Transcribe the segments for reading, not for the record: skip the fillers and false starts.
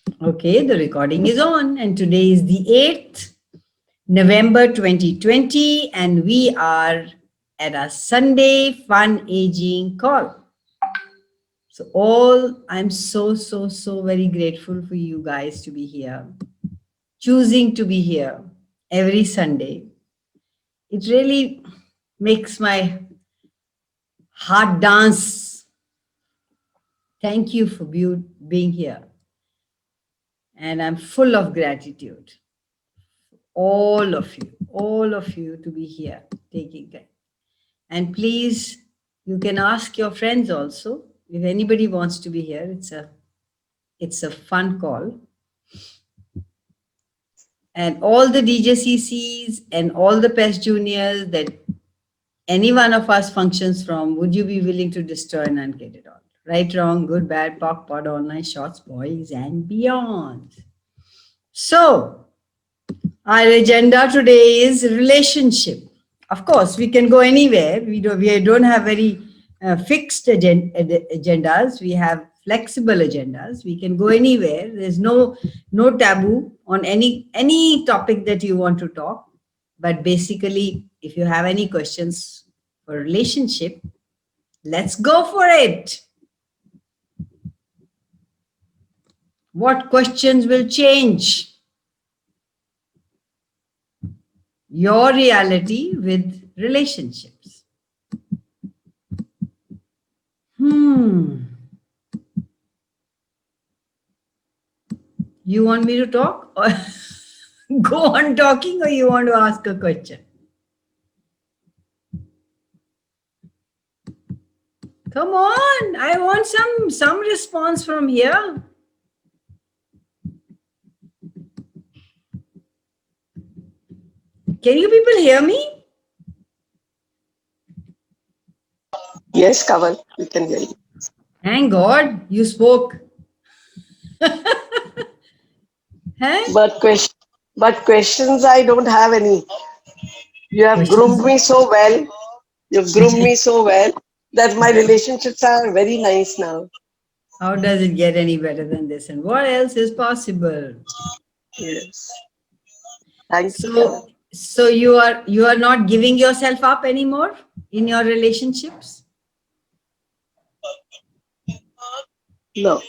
Okay, the recording is on, and today is the 8th November 2020, and we are at a Sunday fun aging call. So, I'm so very grateful for you guys to be here, choosing to be here every Sunday. It really makes my heart dance. Thank you for being here, and I'm full of gratitude. All of you to be here taking time. And please, you can ask your friends also. If anybody wants to be here, it's a fun call. And all the DJCCs and all the PES juniors that any one of us functions from, would you be willing to destroy and uncreate it all? Right, wrong, good, bad, POC, pod, online, shorts, boys, and beyond. So, our agenda today is relationship. Of course, we can go anywhere. We don't have very fixed agendas. We have flexible agendas. We can go anywhere. There's no taboo on any topic that you want to talk. But basically, if you have any questions for relationship, let's go for it. What questions will change your reality with relationships? You want me to talk or go on talking, or you want to ask a question? Come on, I want some response from here. Can you people hear me? Yes, Kaval, we can hear you. Thank God you spoke. Huh? But questions I don't have any. You have groomed Questions? me so well. You've groomed me so well that my relationships are very nice now. How does it get any better than this? And what else is possible? Yes. Thank you, Kaval. So you are not giving yourself up anymore in your relationships? No,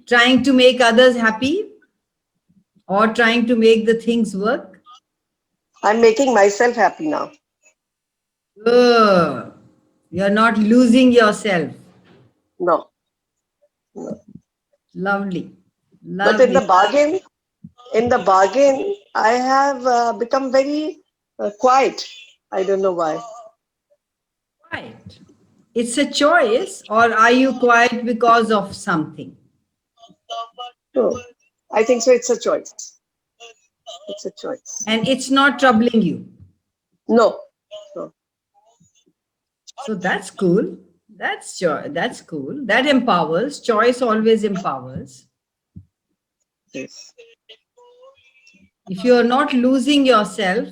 Trying to make others happy, or trying to make the things work? I'm making myself happy now. Oh, you're not losing yourself. No, no. Lovely. But Lovely. in the bargain, I have become very quiet. I don't know why. Quiet. It's a choice, or are you quiet because of something? No, I think so. It's a choice. It's a choice. And it's not troubling you. No, no. So that's cool. That's cool. That empowers. Choice always empowers. Yes. If you're not losing yourself,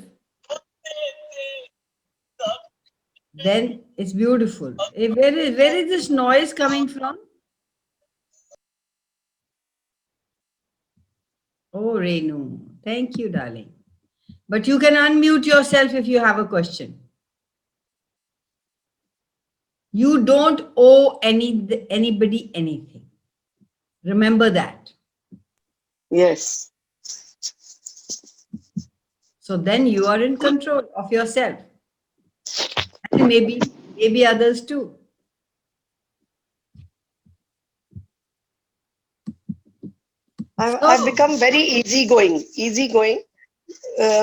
then it's beautiful. Where is this noise coming from? Oh, Renu. Thank you, darling. But you can unmute yourself if you have a question. You don't owe anybody anything. Remember that. Yes. So then you are in control of yourself. And maybe others too. I've So become very easygoing. Easygoing.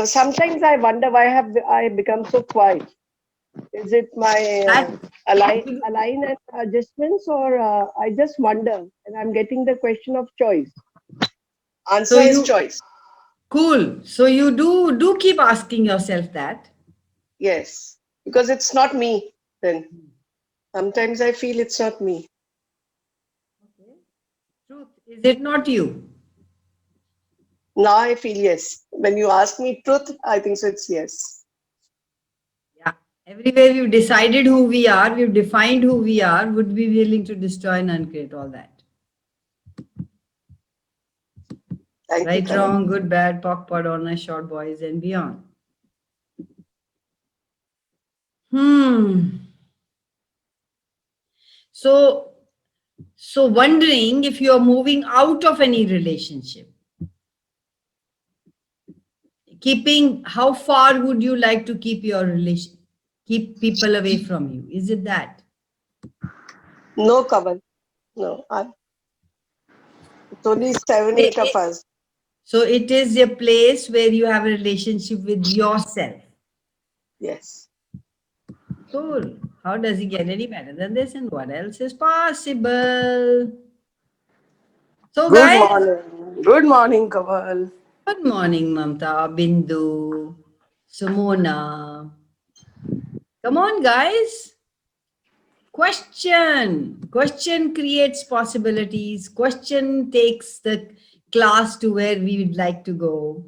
Sometimes I wonder why have I become so quiet. Is it my that align and adjustments, or I just wonder, and I'm getting the question of choice. so Answer is you choice. cool. So you do keep asking yourself that. Yes, because it's not me. Then sometimes I feel it's not me. Okay. Truth. Is it not you? Now I feel yes. When you ask me truth, I think so. It's yes. Yeah. Everywhere we've decided who we are, we've defined who we are, would be willing to destroy and uncreate all that. Thank Right, you, wrong, good, bad, POC, POD, honor, short boys and beyond. So wondering if you're moving out of any relationship, how far would you like to keep keep people away from you? Is it that? No, Kaval. No, it's only 7, 8 of us. So it is a place where you have a relationship with yourself. Yes. Cool. How does it get any better than this? And what else is possible? So, Good guys, morning. Good morning, Kaval. good morning, Mamta, Bindu, Sumona. Come on, guys. Question creates possibilities. Question takes the class to where we would like to go.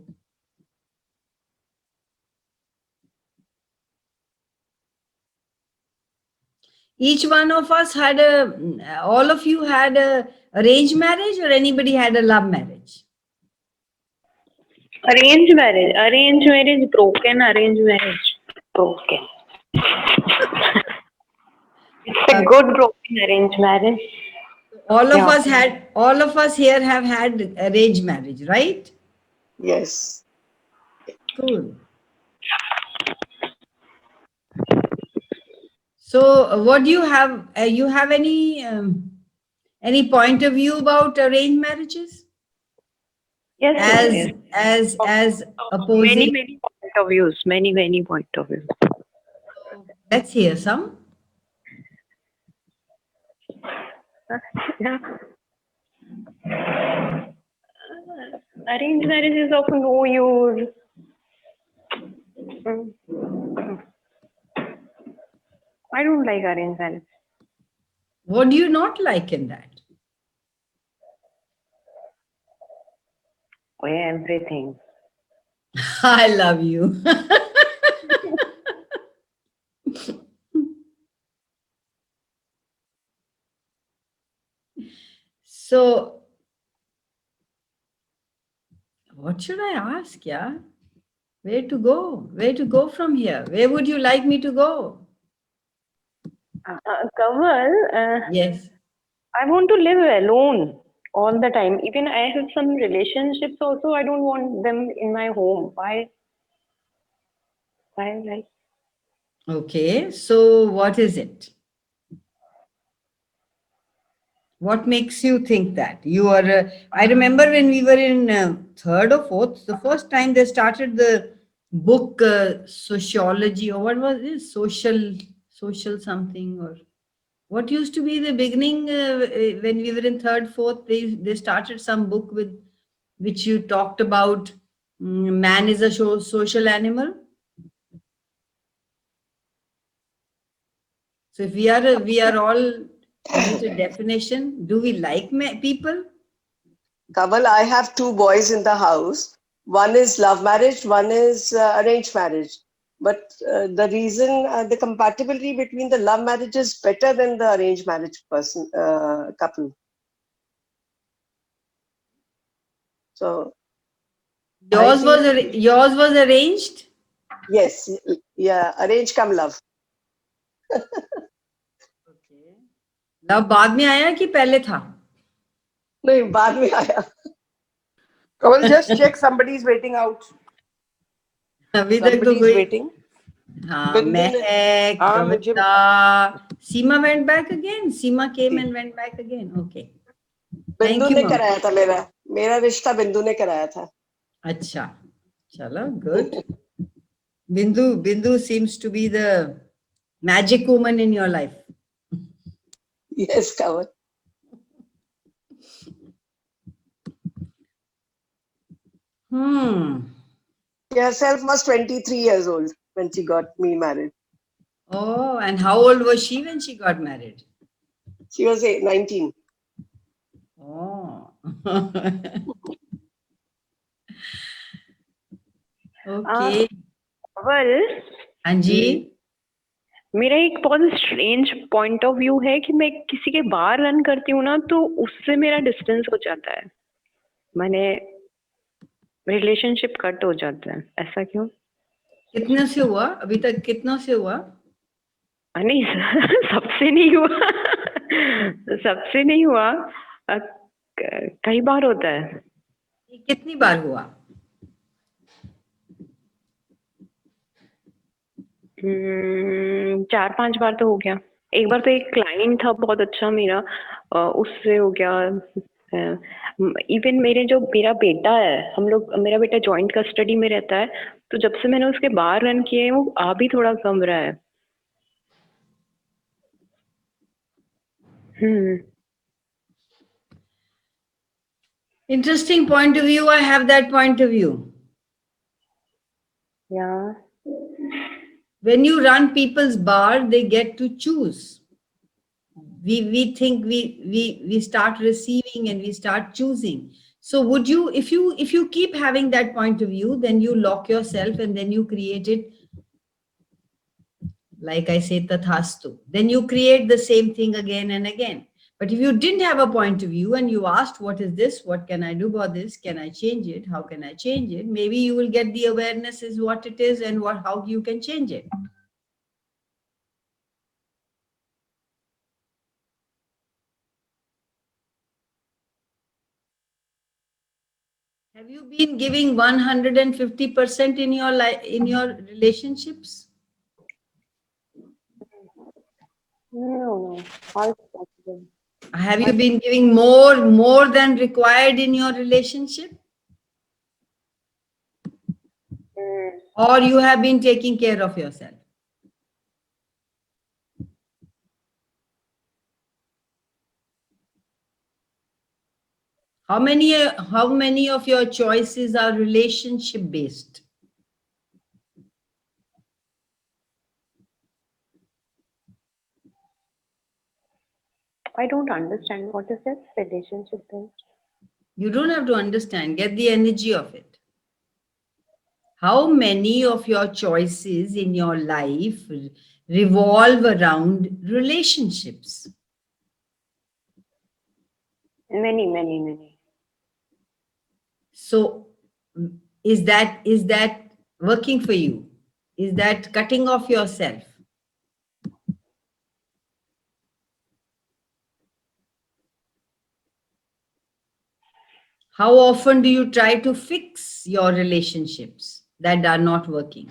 Each one of us had all of you had a arranged marriage, or anybody had a love marriage? Arranged marriage broken, arranged marriage broken. It's a good broken arranged marriage. All of Yeah. us here have had arranged marriage, right? Yes. Cool. So, what do you have? You have any point of view about arranged marriages? Yes, yes. As opposing. Many point of views. Many point of views. Let's hear some. Yeah. Arranged marriage is of no use. I don't like arranged marriage. What do you not like in that? Oh, yeah, everything. I love you. So, what should I ask? Yeah, where to go? Where to go from here? Where would you like me to go? Kaval, Yes. I want to live alone all the time. Even I have some relationships also. I don't want them in my home. Why? Like? Okay. So, what is it? What makes you think that you are? I remember when we were in third or fourth, the first time they started the book sociology, or what was it? Social something, or what used to be the beginning when we were in third, fourth. They started some book with which you talked about. Man is a social animal. So if we are all need a definition. Do we like people? Kaval, I have 2 boys in the house. One is love marriage, one is arranged marriage. But the reason, the compatibility between the love marriage is better than the arranged marriage couple. So Yours was arranged? Yes, yeah, arranged come love. Okay. Love बाद में आया कि पहले था? नहीं, बाद में आया. Kaval, just check somebody's waiting out. अभी तक तो Somebody's कोई. waiting. हाँ, महक, कविता. Seema went back again. Seema came and went back again. Okay. बिंदु ने कराया था मेरा रिश्ता बिंदु ने कराया था. अच्छा, चलो, good. Bindu seems to be the magic woman in your life. Yes, Kaval. She herself was 23 years old when she got me married. Oh, and how old was she when she got married? She was 19. Oh. Okay. Well, हाँ जी. मेरा एक बहुत strange point of view है कि मैं किसी के बाहर रन करती हूँ ना तो उससे मेरा डिस्टेंस हो जाता है. मैंने रिलेशनशिप कट हो जाता है, ऐसा क्यों? कितने से हुआ अभी तक, कितनों से हुआ? नहीं सबसे नहीं हुआ सबसे नहीं हुआ। कई बार होता है। ये कितनी बार हुआ? 4-5 बार तो हो गया। एक बार तो एक क्लाइंट था बहुत अच्छा मेरा, उससे हो गया। इवन मेरा बेटा है, मेरा बेटा जॉइंट कस्टडी में रहता है, तो जब से मैंने उसके बार रन किए वो आ भी थोड़ा कम रहा है। Interesting point of view. I have that point of view. Yeah. When you run people's bar, they get to choose. We think we start receiving and we start choosing. So would you, if you keep having that point of view, then you lock yourself and then you create it, like I say, tathastu. Then you create the same thing again and again. But if you didn't have a point of view and you asked, what is this? What can I do about this? Can I change it? How can I change it? Maybe you will get the awareness is what it is and how you can change it. Have you been giving 150% in your life, in your relationships? No. How is it possible? Have you been giving more than required in your relationship? Or you have been taking care of yourself? How many of your choices are relationship based? I don't understand. What is this relationship based? You don't have to understand. Get the energy of it. How many of your choices in your life revolve around relationships? Many. So is that working for you? Is that cutting off yourself? How often do you try to fix your relationships that are not working?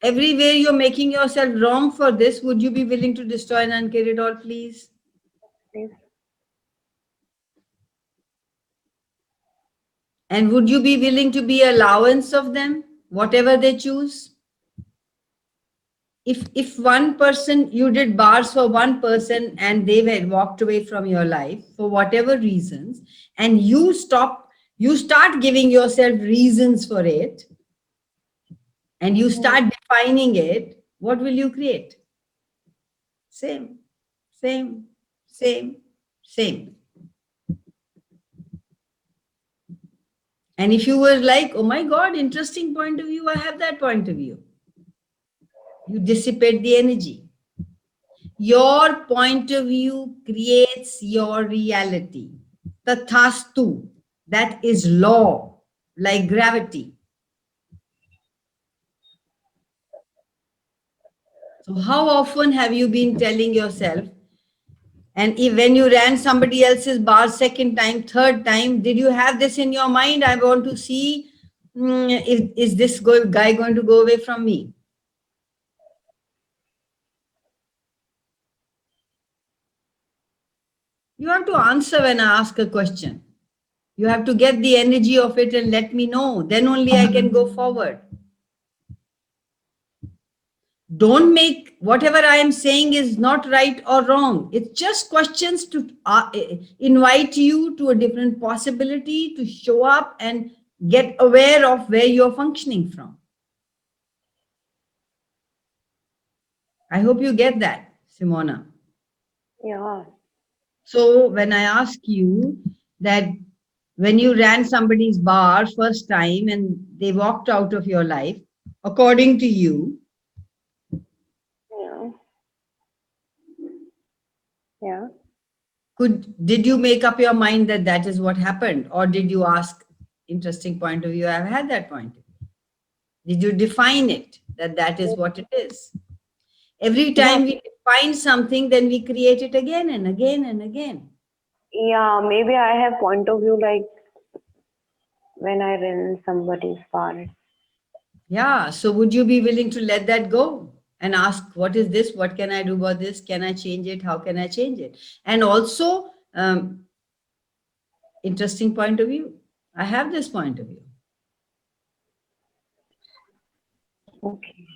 Everywhere you're making yourself wrong for this, would you be willing to destroy and uncreate it all, please? Please. And would you be willing to be allowance of them, whatever they choose? If one person, you did bars for one person and they had walked away from your life for whatever reasons, and you start giving yourself reasons for it, and you start defining it, what will you create? Same. And if you were like, oh my God, interesting point of view, I have that point of view, you dissipate the energy. Your point of view creates your reality. Tathastu, that is law, like gravity. So how often have you been telling yourself, and when you ran somebody else's bar second time, third time, did you have this in your mind? I want to see, is this guy going to go away from me? You have to answer when I ask a question. You have to get the energy of it and let me know. Then only I can go forward. Don't make whatever I am saying is not right or wrong. It's just questions to invite you to a different possibility, to show up and get aware of where you're functioning from. I hope you get that, Simona. Yeah. So when I ask you that when you ran somebody's bar first time and they walked out of your life, according to you, Yeah. Yeah. Did you make up your mind that that is what happened, or did you ask, interesting point of view, I've had that point of view? Did you define it that that is what it is? Every time we define something, then we create it again and again and again. Yeah, maybe I have point of view like when I rent somebody's car. Yeah. So would you be willing to let that go and ask, what is this? What can I do about this? Can I change it? How can I change it? And also, interesting point of view. I have this point of view. Okay.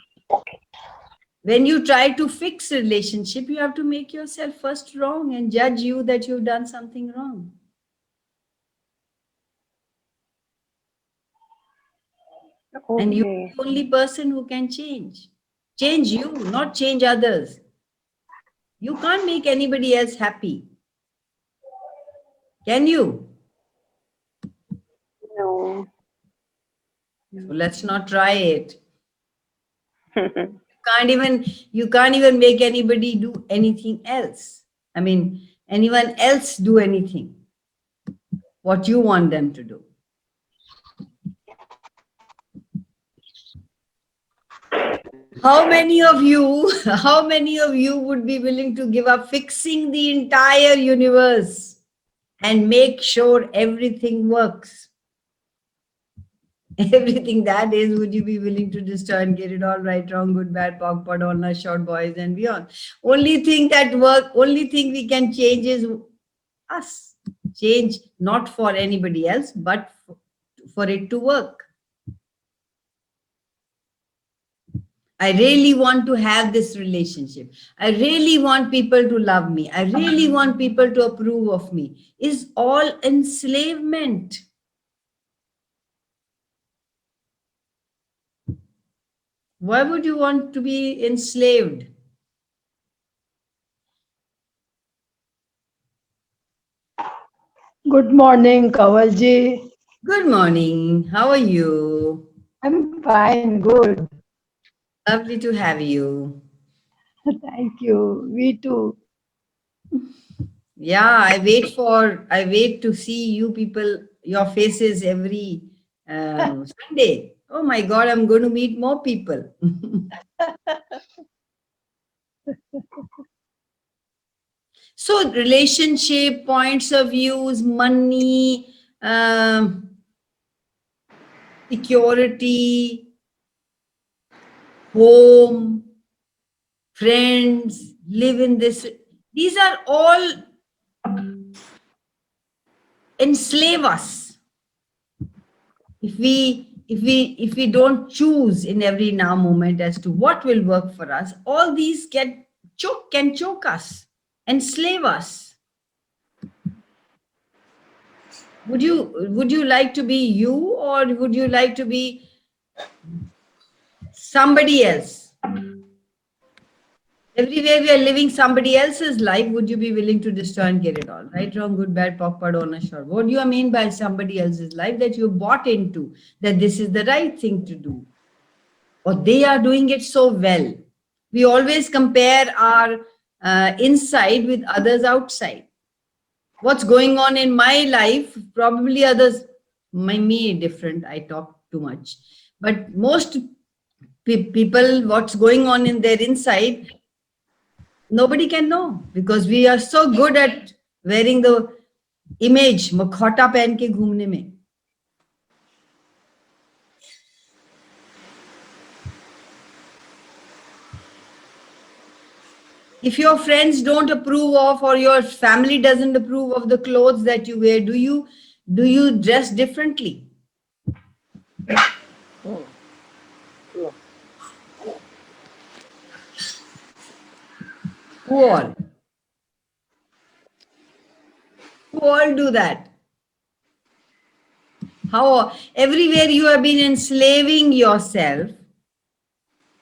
When you try to fix a relationship, you have to make yourself first wrong and judge you that you've done something wrong. And you're Okay. the only person who can change. Change you, not change others. You can't make anybody else happy. Can you? No. So let's not try it. You can't even make anybody do anything else. I mean, anyone else do anything what you want them to do. How many of you would be willing to give up fixing the entire universe and make sure everything works? Everything that is, would you be willing to destroy and get it all right, wrong, good, bad, POC, POD, all short boys and beyond? Only thing we can change is us. Change not for anybody else, but for it to work. I really want to have this relationship. I really want people to love me. I really want people to approve of me. Is all enslavement. Why would you want to be enslaved? Good morning, Kawalji. Good morning. How are you? I'm fine, good. Lovely to have you. Thank you. We too. Yeah, I wait to see you people, your faces every Sunday. Oh my God, I'm going to meet more people. So relationship, points of views, money, security, home, friends, live in this. These are all enslave us. If we don't choose in every now moment as to what will work for us, all these can choke us, enslave us. Would you like to be you, or would you like to be somebody else? Everywhere we are living somebody else's life, would you be willing to destroy and get it all? Right, wrong, good, bad, POC, POD, on a short. What do you mean by somebody else's life? That you bought into, that this is the right thing to do, or they are doing it so well. We always compare our inside with others outside. What's going on in my life, probably others, me different, I talk too much. But most people, what's going on in their inside, nobody can know, because we are so good at wearing the image, mukhota pehen ke ghumne mein. If your friends don't approve of, or your family doesn't approve of the clothes that you wear, do you dress differently? Who all? Who all do that? How everywhere you have been enslaving yourself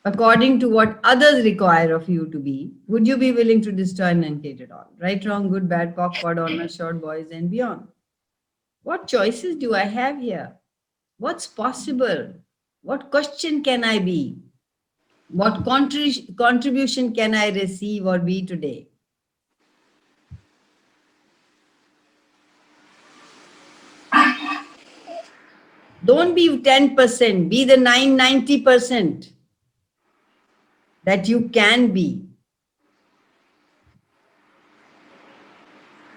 according to what others require of you to be. Would you be willing to destroy and uncreate it all? Right, wrong, good, bad, POC, POD, honor, short, boys and beyond. What choices do I have here? What's possible? What question can I be? What contribution can I receive or be today? Don't be 10%, be the 90% that you can be.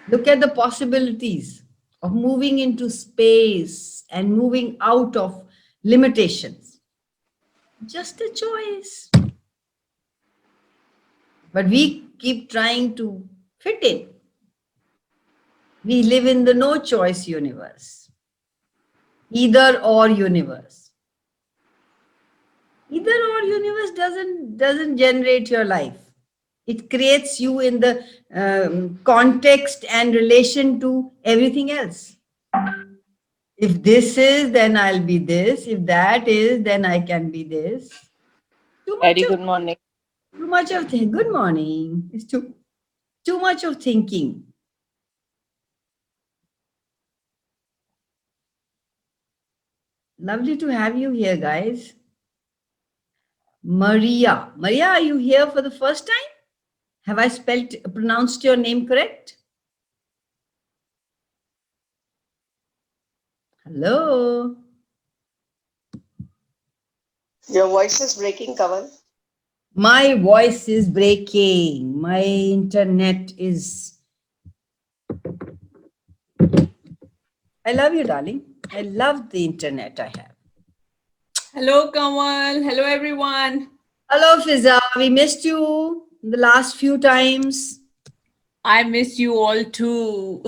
Look at the possibilities of moving into space and moving out of limitations. Just a choice. But we keep trying to fit in. We live in the no choice universe, either or universe. Either or universe doesn't generate your life. It creates you in the context and relation to everything else. If this is, then I'll be this. If that is, then I can be this. Very good morning. Too much of thing. Good morning. It's too much of thinking. Lovely to have you here, guys. Maria. Maria, are you here for the first time? Have I pronounced your name correct? Hello. Your voice is breaking, Kaval. My voice is breaking. My internet is. I love you, darling. I love the internet I have. Hello, Kamal. Hello, everyone. Hello, Fiza. We missed you the last few times. I miss you all too.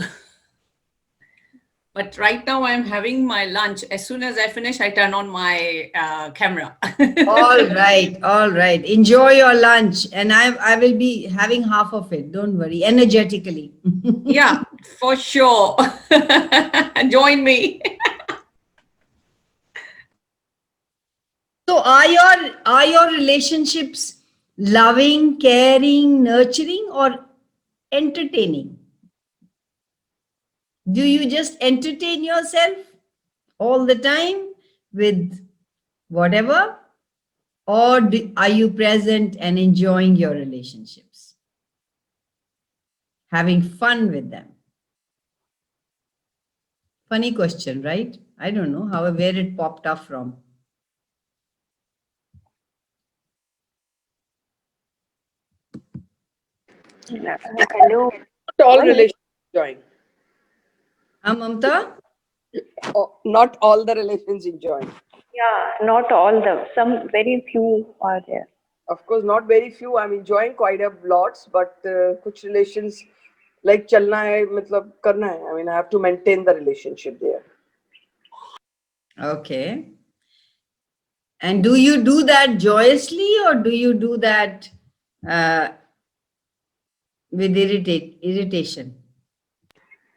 But right now I'm having my lunch. As soon as I finish, I turn on my camera. All right, all right. Enjoy your lunch, and I will be having half of it. Don't worry, energetically. Yeah, for sure. Join me. So, are your relationships loving, caring, nurturing, or entertaining? Do you just entertain yourself all the time with whatever? Or are you present and enjoying your relationships? Having fun with them? Funny question, right? I don't know where it popped up from. Hello. Not all relations enjoying. Mamta? Oh, not all the relations enjoying. Yeah, not all the, some very few are there. Of course, not very few. I'm enjoying quite a lots, but कुछ relations like चलना है, मतलब करना है. I mean, I have to maintain the relationship there. Okay. And do you do that joyously, or do you do that with irritation?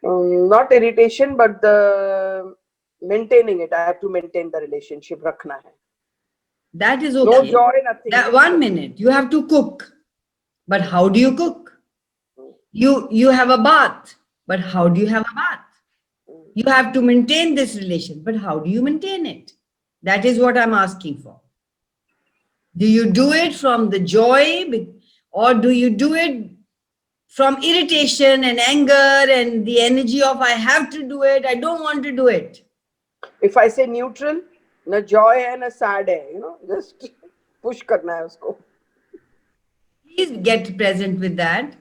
Not irritation, but the maintaining it. I have to maintain the relationship. रखना है. That is okay. No joy, nothing. 1 minute. You have to cook. But how do you cook? You have a bath. But how do you have a bath? You have to maintain this relation. But how do you maintain it? That is what I'm asking for. Do you do it from the joy, or do you do it from irritation and anger and the energy of I have to do it, I don't want to do it? If I say neutral, na joy hai, na sad hai, just push karna hai usko. Please get present with that.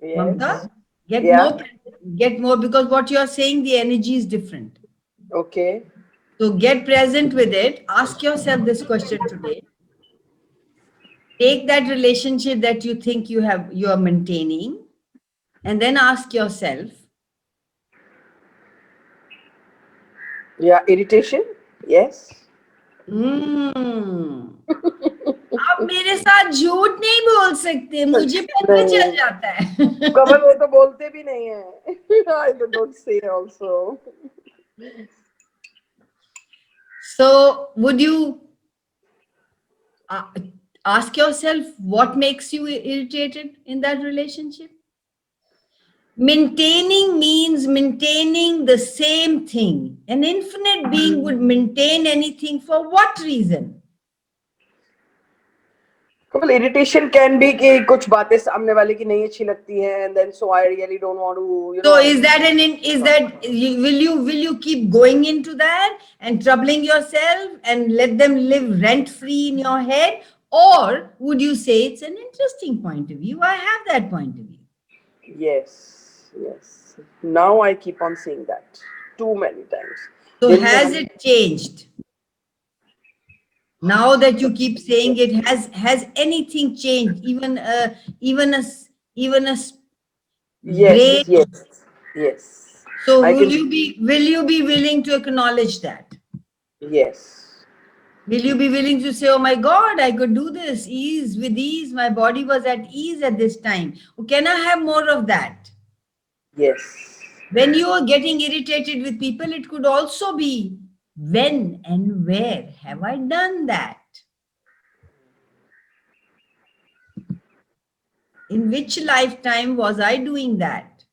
Yes. Mamta, Yeah. get more, because what you are saying, the energy is different. Okay. So get present with it. Ask yourself this question today. Take that relationship that you think you are maintaining, and then ask yourself. Yeah, irritation. Yes. आप मेरे साथ झूठ नहीं बोल सकते, मुझे पता चल जाता है. कमल वो तो बोलते भी नहीं है. I don't say also. So would you ask yourself what makes you irritated in that relationship? Maintaining means maintaining the same thing. An infinite being would maintain anything for what reason? Well, irritation can be कि कुछ बातें सामने वाले की नहीं अच्छी लगती हैं, and then so I really don't want to, So will you keep going into that and troubling yourself and let them live rent free in your head, or would you say it's an interesting point of view? I have that point of view. Yes. Now I keep on seeing that too many times. So दिन में has हम- it changed? Now that you keep saying it, has anything changed? Even a Yes. So I will can. you be willing to acknowledge that? Yes. Will you be willing to say, oh my God, I could do this with ease. My body was at ease at this time. Oh, can I have more of that? Yes. When you are getting irritated with people, it could also be, when and where have I done that? In which lifetime was I doing that?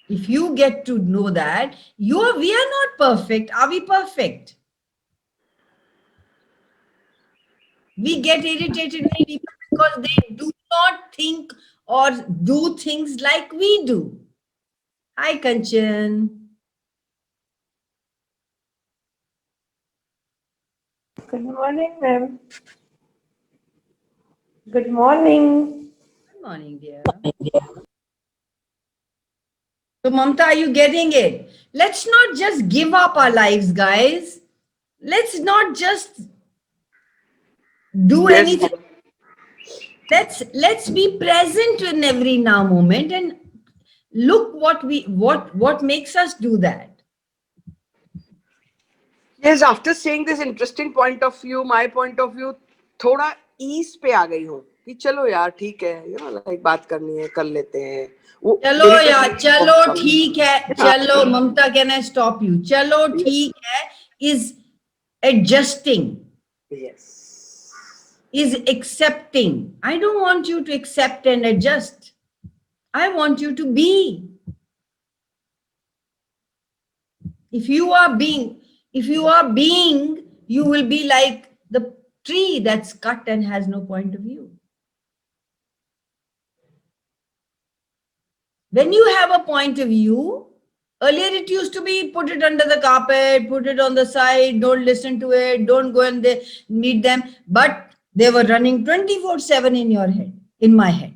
If you get to know that, we are not perfect. Are we perfect? We get irritated with people because they do not think or do things like we do. Hi, Kanchan. Good morning, ma'am. Good morning. Good morning, dear. So, Mamta, are you getting it? Let's not just give up our lives, guys. Let's not just do Yes. anything. Let's be present in every now moment and look what makes us do that. Yes, after seeing this interesting point of view, my point of view, थोड़ा ease पे आ गई हूँ कि चलो यार ठीक है, like बात करनी है, कर लेते हैं. वो चलो irritation यार, चलो कम. ठीक है, चलो, Mamta, can I stop you? चलो ठीक है is adjusting, Yes. is accepting. I don't want you to accept and adjust. I want you to be. If you are being, you will be like the tree that's cut and has no point of view. When you have a point of view, earlier it used to be put it under the carpet, put it on the side, don't listen to it, don't go and meet them. But they were running 24/7 in your head, in my head.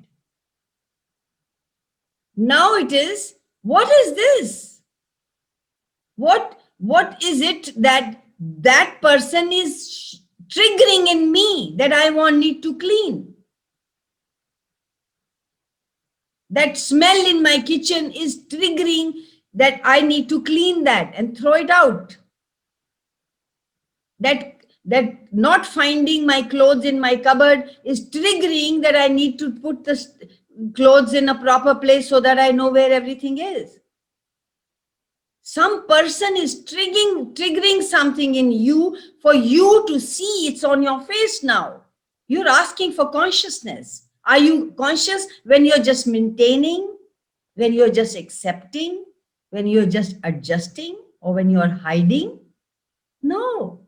Now it is, what is this? What is it that person is triggering in me that I need to clean? That smell in my kitchen is triggering that I need to clean that and throw it out. That not finding my clothes in my cupboard is triggering that I need to put the clothes in a proper place so that I know where everything is. Some person is triggering something in you for you to see it's on your face now. You're asking for consciousness. Are you conscious when you're just maintaining, when you're just accepting, when you're just adjusting, or when you're hiding? No.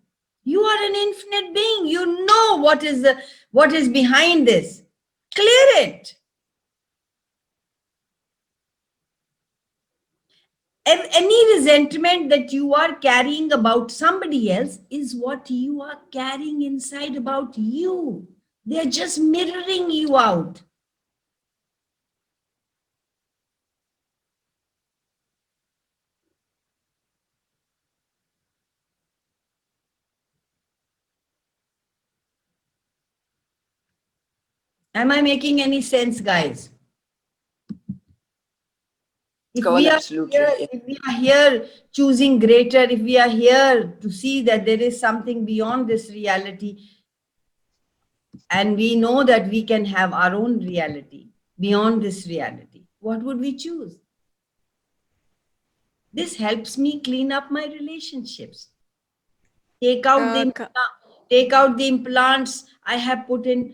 You are an infinite being. You know what is behind this. Clear it. Any resentment that you are carrying about somebody else is what you are carrying inside about you. They're just mirroring you out. Am I making any sense, guys? If we are here choosing greater, if we are here to see that there is something beyond this reality, and we know that we can have our own reality beyond this reality, what would we choose? This helps me clean up my relationships. Take out the implants I have put in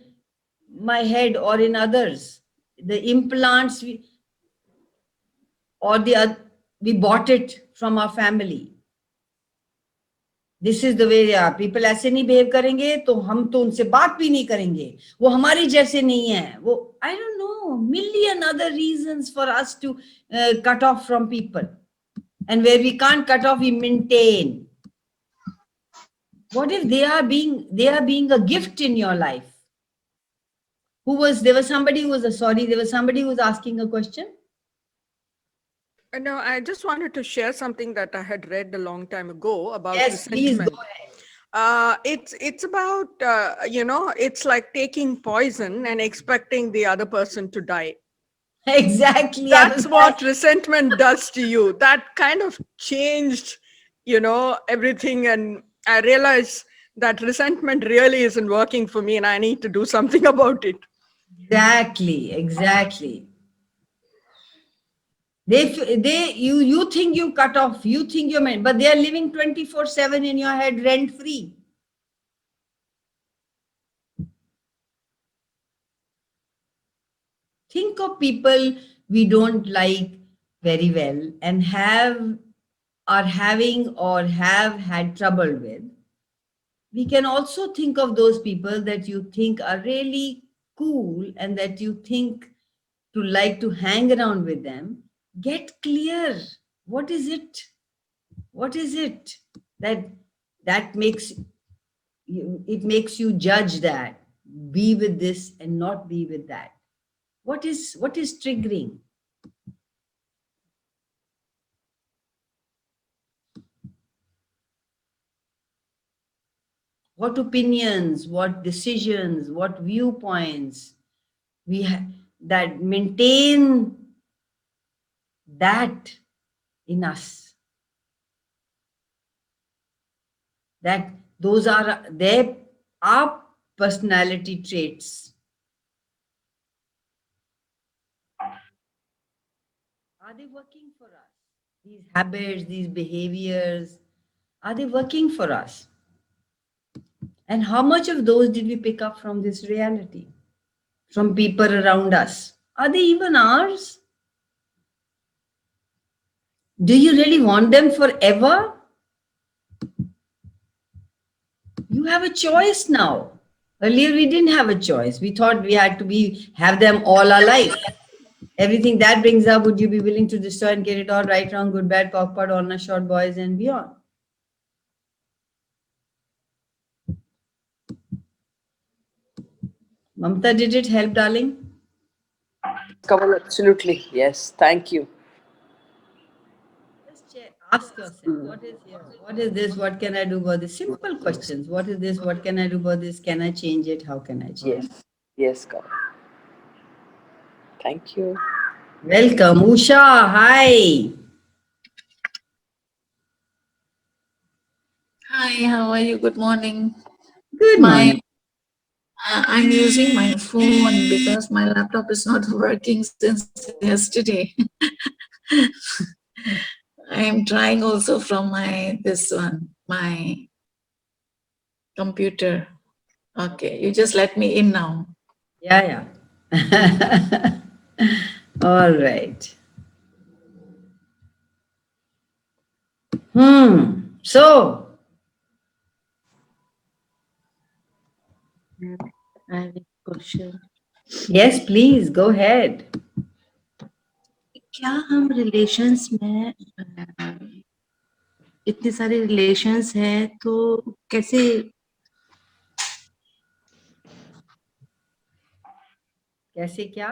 my head or in others. The implants we bought it from our family. This is the way people ऐसे नहीं behave करेंगे तो हम तो उनसे बात भी नहीं करेंगे, वो हमारी जैसे नहीं है, वो I don't know million other reasons for us to cut off from people, and where we can't cut off, we maintain. What if they are being a gift in your life? There was somebody who was asking a question. No, I just wanted to share something that I had read a long time ago about Yes, please resentment. go ahead. It's about it's like taking poison and expecting the other person to die. Exactly. That's what resentment does to you. That kind of changed, everything, and I realized that resentment really isn't working for me, and I need to do something about it. Exactly. You think you cut off, you think you're meant, but they are living 24/7 in your head, rent free. Think of people we don't like very well and are having or have had trouble with. We can also think of those people that you think are really cool and that you think to like to hang around with them. Get clear. What is it? What is it that makes you judge that? Be with this and not be with that. What is triggering? What opinions, what decisions, what viewpoints we have that maintain that in us? That those are our personality traits. Are they working for us? These habits, these behaviors, are they working for us? And how much of those did we pick up from this reality, from people around us? Are they even ours? Do you really want them forever? You have a choice now. Earlier, we didn't have a choice. We thought we had to have them all our life. Everything that brings up, would you be willing to destroy and get it all right, wrong, good, bad, POC, POD, on short, boys, and beyond? Mamta, did it help, darling? Kamal, absolutely. Yes. Thank you. Just ask yourself, what is here? What is this? What can I do about this? Simple questions. What is this? What can I do about this? Can I change it? How can I change it? Yes. Yes, Kamal. Thank you. Welcome. Usha, hi. Hi, how are you? Good morning. Good morning. I'm using my phone because my laptop is not working since yesterday. I am trying also from my computer. Okay, you just let me in now. Yeah. All right. So, I have a question. yes, please go ahead. क्या हम relations में इतने सारे relations हैं तो कैसे क्या?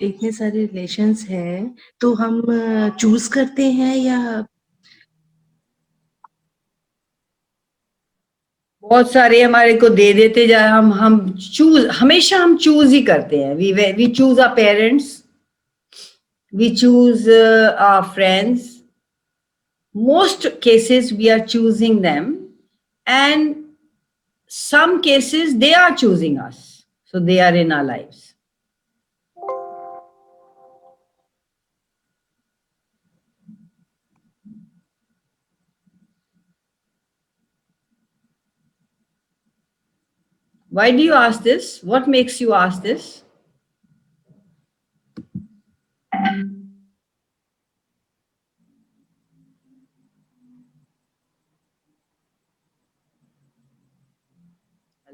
इतने सारे रिलेशंस हैं तो हम चूज करते हैं या बहुत सारे हमारे को दे देते जाए, हमेशा हम चूज ही करते हैं. We choose our parents, we choose our friends. Most cases we are choosing them, and some cases they are choosing us, so they are in our lives. Why do you ask this? What makes you ask this?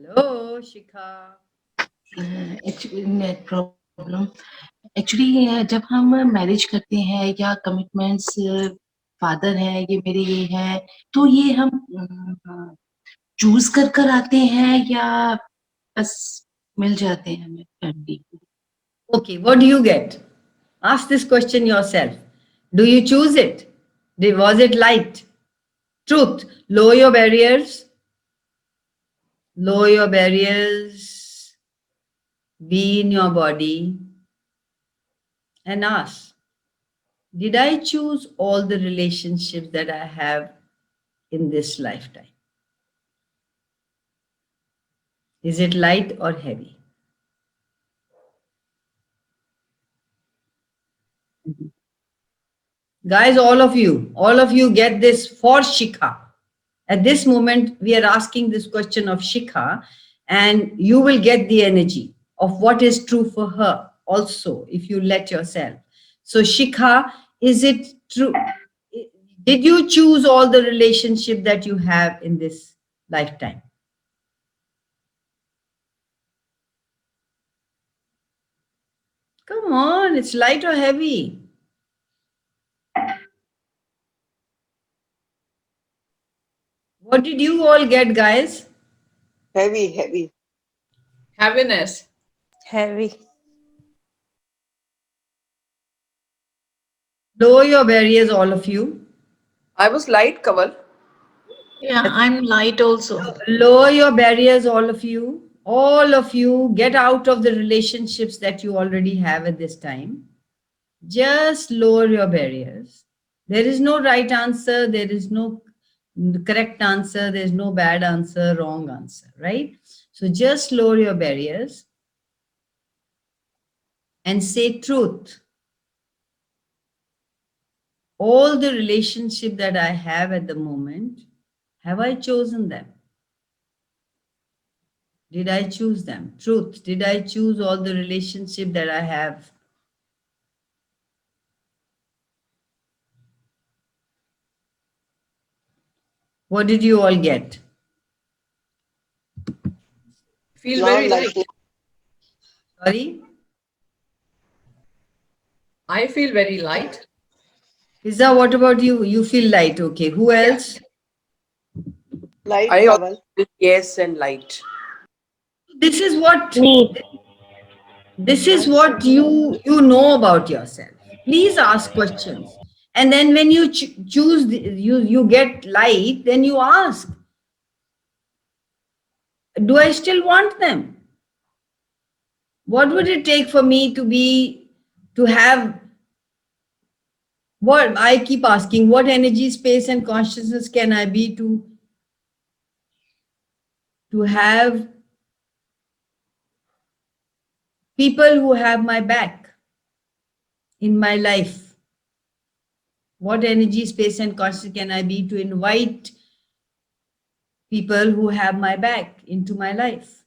Hello, Shikha. Actually, net problem. Actually, जब हम marriage करते हैं या commitments father है ये मेरे ये है तो ये हम चूज कर आते हैं या बस मिल जाते हैं हमें family. Okay, what do you get? Ask this question yourself. Do you choose it? Was it light? Truth. Lower your barriers. Lower your barriers. Be in your body. And ask, did I choose all the relationships that I have in this lifetime? Is it light or heavy? Guys, all of you get this for Shikha. At this moment, we are asking this question of Shikha, and you will get the energy of what is true for her also, if you let yourself. So Shikha, is it true? Did you choose all the relationship that you have in this lifetime? Come on, it's light or heavy? What did you all get, guys? Heavy, heavy. Heaviness. Heavy. Lower your barriers, all of you. I was light, Kaval. Yeah, I'm light also. Lower your barriers, all of you. All of you, get out of the relationships that you already have at this time. Just lower your barriers. There is no right answer. There is no correct answer. There's no bad answer, wrong answer, right? So just lower your barriers and say truth. All the relationship that I have at the moment, have I chosen them? Did I choose them? Truth. Did I choose all the relationship that I have? What did you all get? Feel Now very light. light. Sorry? I feel very light. Fiza, what about you? You feel light. Okay. Who else? Light, I Kaval. also yes and light. This is what Me. this is what you know about yourself. Please ask questions. And then when you choose you get light, then you ask, do I still want them? What would it take for me to have what I keep asking, what energy, space, and consciousness can I be to have people who have my back in my life? What energy, space, and consciousness can I be to invite people who have my back into my life?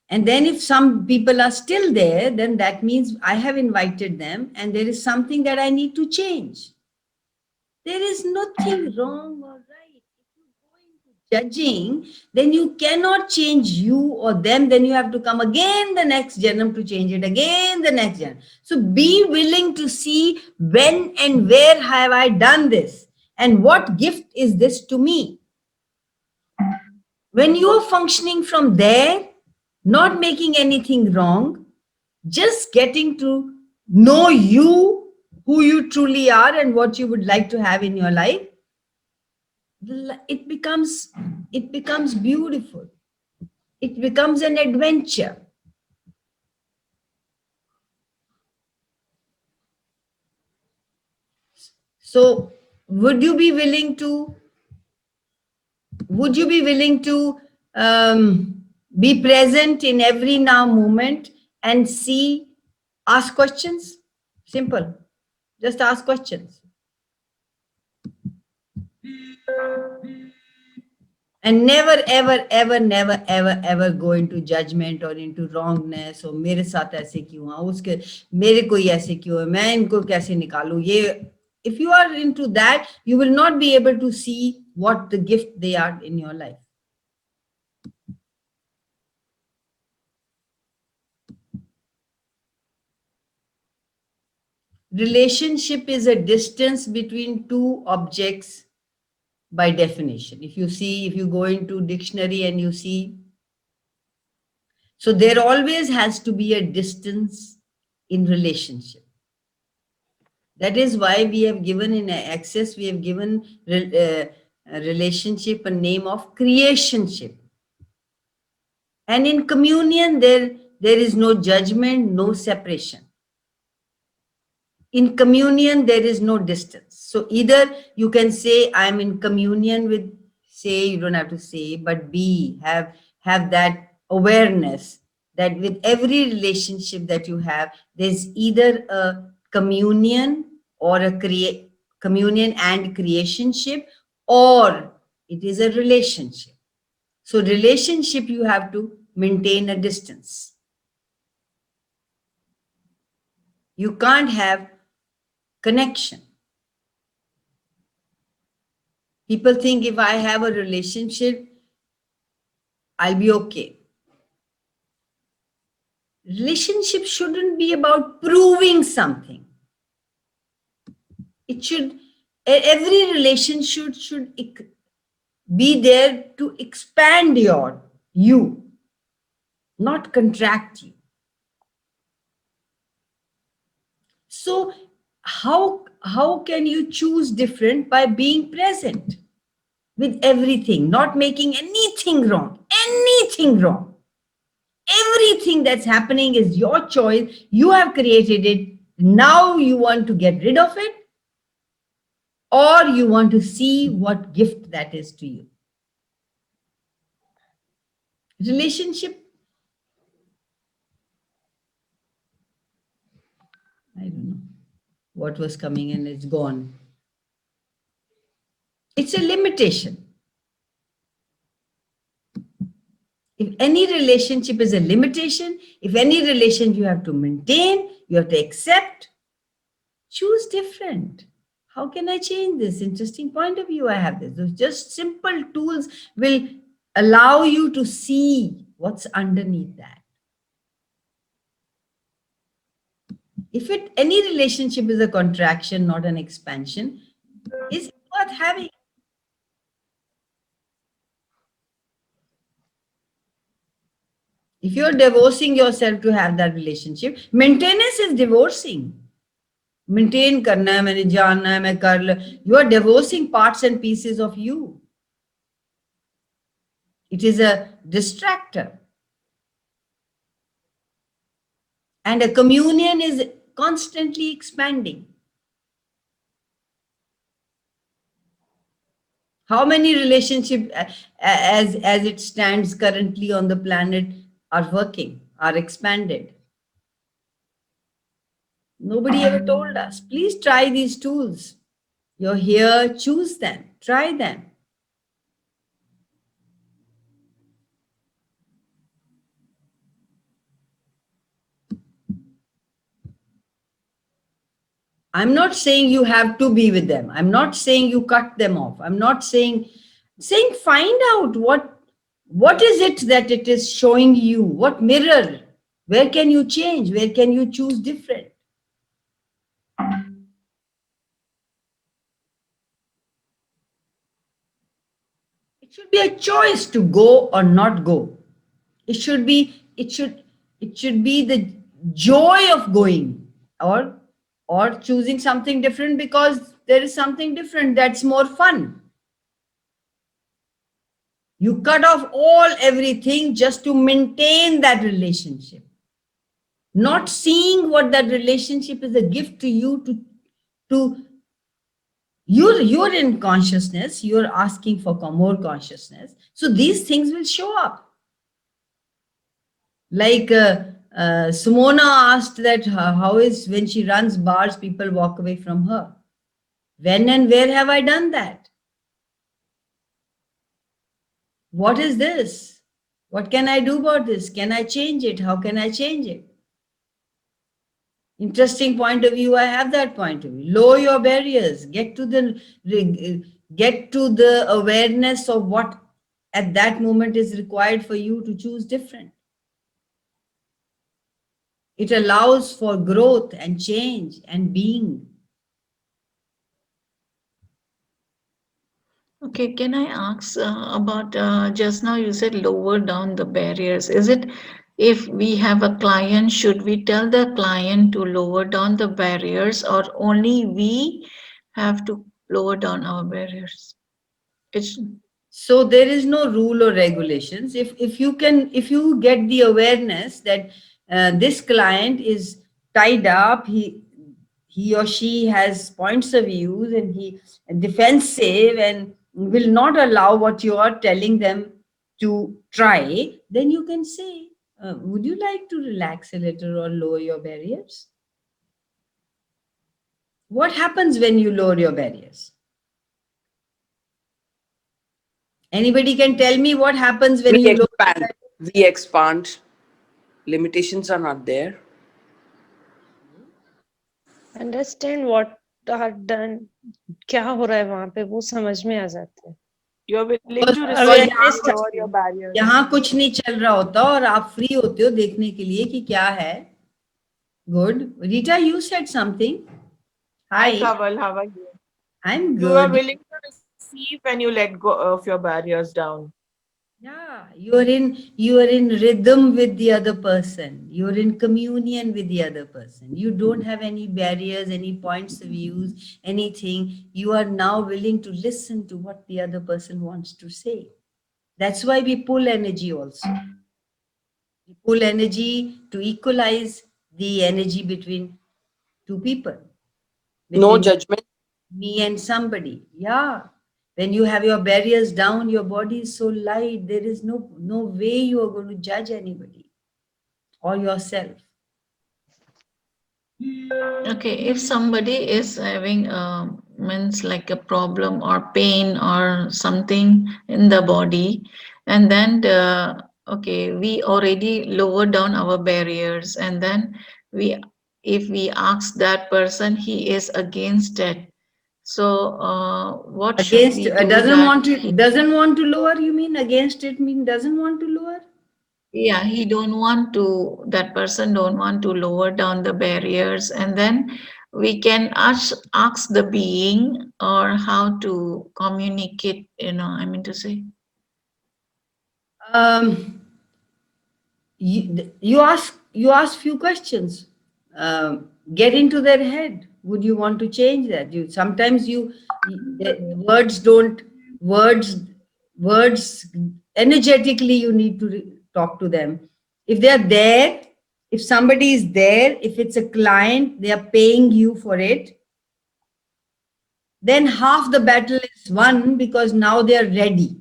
And then if some people are still there, then that means I have invited them and there is something that I need to change. There is nothing wrong or right. If you go into judging, then you cannot change you or them. Then you have to come again the next Janam to change it again the next Janam. So be willing to see when and where have I done this and what gift is this to me. When you are functioning from there, not making anything wrong, just getting to know you, who you truly are and what you would like to have in your life, it becomes beautiful. It becomes an adventure. So would you be willing to be present in every now moment and see, ask questions? Simple. Just ask questions. And never, ever, ever, never, ever, ever go into judgment or into wrongness or मेरे साथ ऐसे क्यों हुआ, उसके मेरे कोई ऐसे क्यों है, मैं इनको कैसे निकालूं, ये. If you are into that, you will not be able to see what the gift they are in your life. Relationship is a distance between two objects by definition. If you go into dictionary and you see, so there always has to be a distance in relationship. That is why we have given in Access, we have given a relationship a name of creationship. And in communion, there is no judgment, no separation. In communion, there is no distance. So either you can say, I'm in communion with, say, you don't have to say, but be, have that awareness that with every relationship that you have, there's either a communion or a communion and creationship, or it is a relationship. So relationship, you have to maintain a distance. You can't have connection. People think if I have a relationship, I'll be okay. Relationship shouldn't be about proving something. It should, every relationship should be there to expand you, not contract you. So how can you choose different? By being present with everything, not making anything wrong, Everything that's happening is your choice. You have created it. Now you want to get rid of it, or you want to see what gift that is to you. Relationship, I don't know what was coming and it's gone. It's a limitation. If any relationship is a limitation, if any relation you have to maintain, you have to accept, choose different. How can I change this? Interesting point of view I have this. Those just simple tools will allow you to see what's underneath that. If any relationship is a contraction, not an expansion, is it worth having? If you're divorcing yourself to have that relationship, maintenance is divorcing. Maintain karna hai, maine janna hai, main kar le. You are divorcing parts and pieces of you. It is a distractor. And a communion is constantly expanding. How many relationships as it stands currently on the planet are working, are expanded? Nobody ever told us. Please try these tools. You're here, choose them, try them. I'm not saying you have to be with them. I'm not saying you cut them off. I'm not saying find out what is it that it is showing you, what mirror, where can you change, where can you choose different. It should be a choice to go or not go. It should be the joy of going or choosing something different because there is something different that's more fun. You cut off everything just to maintain that relationship. Not seeing what that relationship is a gift to you you're in consciousness, you're asking for more consciousness. So these things will show up. Like Simona asked that how is when she runs bars, people walk away from her. When and where have I done that? What is this? What can I do about this? Can I change it? How can I change it? Interesting point of view. I have that point of view. Lower your barriers. Get to the get to the awareness of what at that moment is required for you to choose different. It allows for growth and change and being. Okay, can I ask about just now you said lower down the barriers. Is it if we have a client, should we tell the client to lower down the barriers or only we have to lower down our barriers? It's So there is no rule or regulations. If you get the awareness that this client is tied up, he or she has points of views and he defensive and will not allow what you are telling them to try, then you can say, would you like to relax a little or lower your barriers? What happens when you lower your barriers? Anybody can tell me what happens when you expand. We expand. Limitations are not there. Understand what are done, क्या हो रहा है वहाँ पे, वो समझ में आ जाते हैं. You are willing to Awareness lower your barriers. यहाँ कुछ नहीं चल रहा होता और आप फ्री होते हो देखने के लिए कि क्या है. Good. Rita, you said something. Hi. Hi, Kaval. How are you? I'm good. You are willing to receive when you let go of your barriers down. Yeah, you are in rhythm with the other person. You're in communion with the other person. You don't have any barriers, any points of views, anything. You are now willing to listen to what the other person wants to say. That's why we pull energy also. We pull energy to equalize the energy between two people. No Between judgment. me and somebody. Yeah. When you have your barriers down, your body is so light, there is no way you are going to judge anybody or yourself. okay. If somebody is having means like a problem or pain or something in the body, and then okay, we already lower down our barriers, and then if we ask that person, he is against it. So what should we do? Doesn't want to lower, you mean? Against it mean doesn't want to lower? Yeah, he don't want to, that person don't want to lower down the barriers, and then we can ask the being or how to communicate, I mean to say. You ask few questions. Get into their head. Would you want to change that? Sometimes words energetically you need to talk to them. If they are there, if somebody is there, if it's a client, they are paying you for it, then half the battle is won because now they are ready.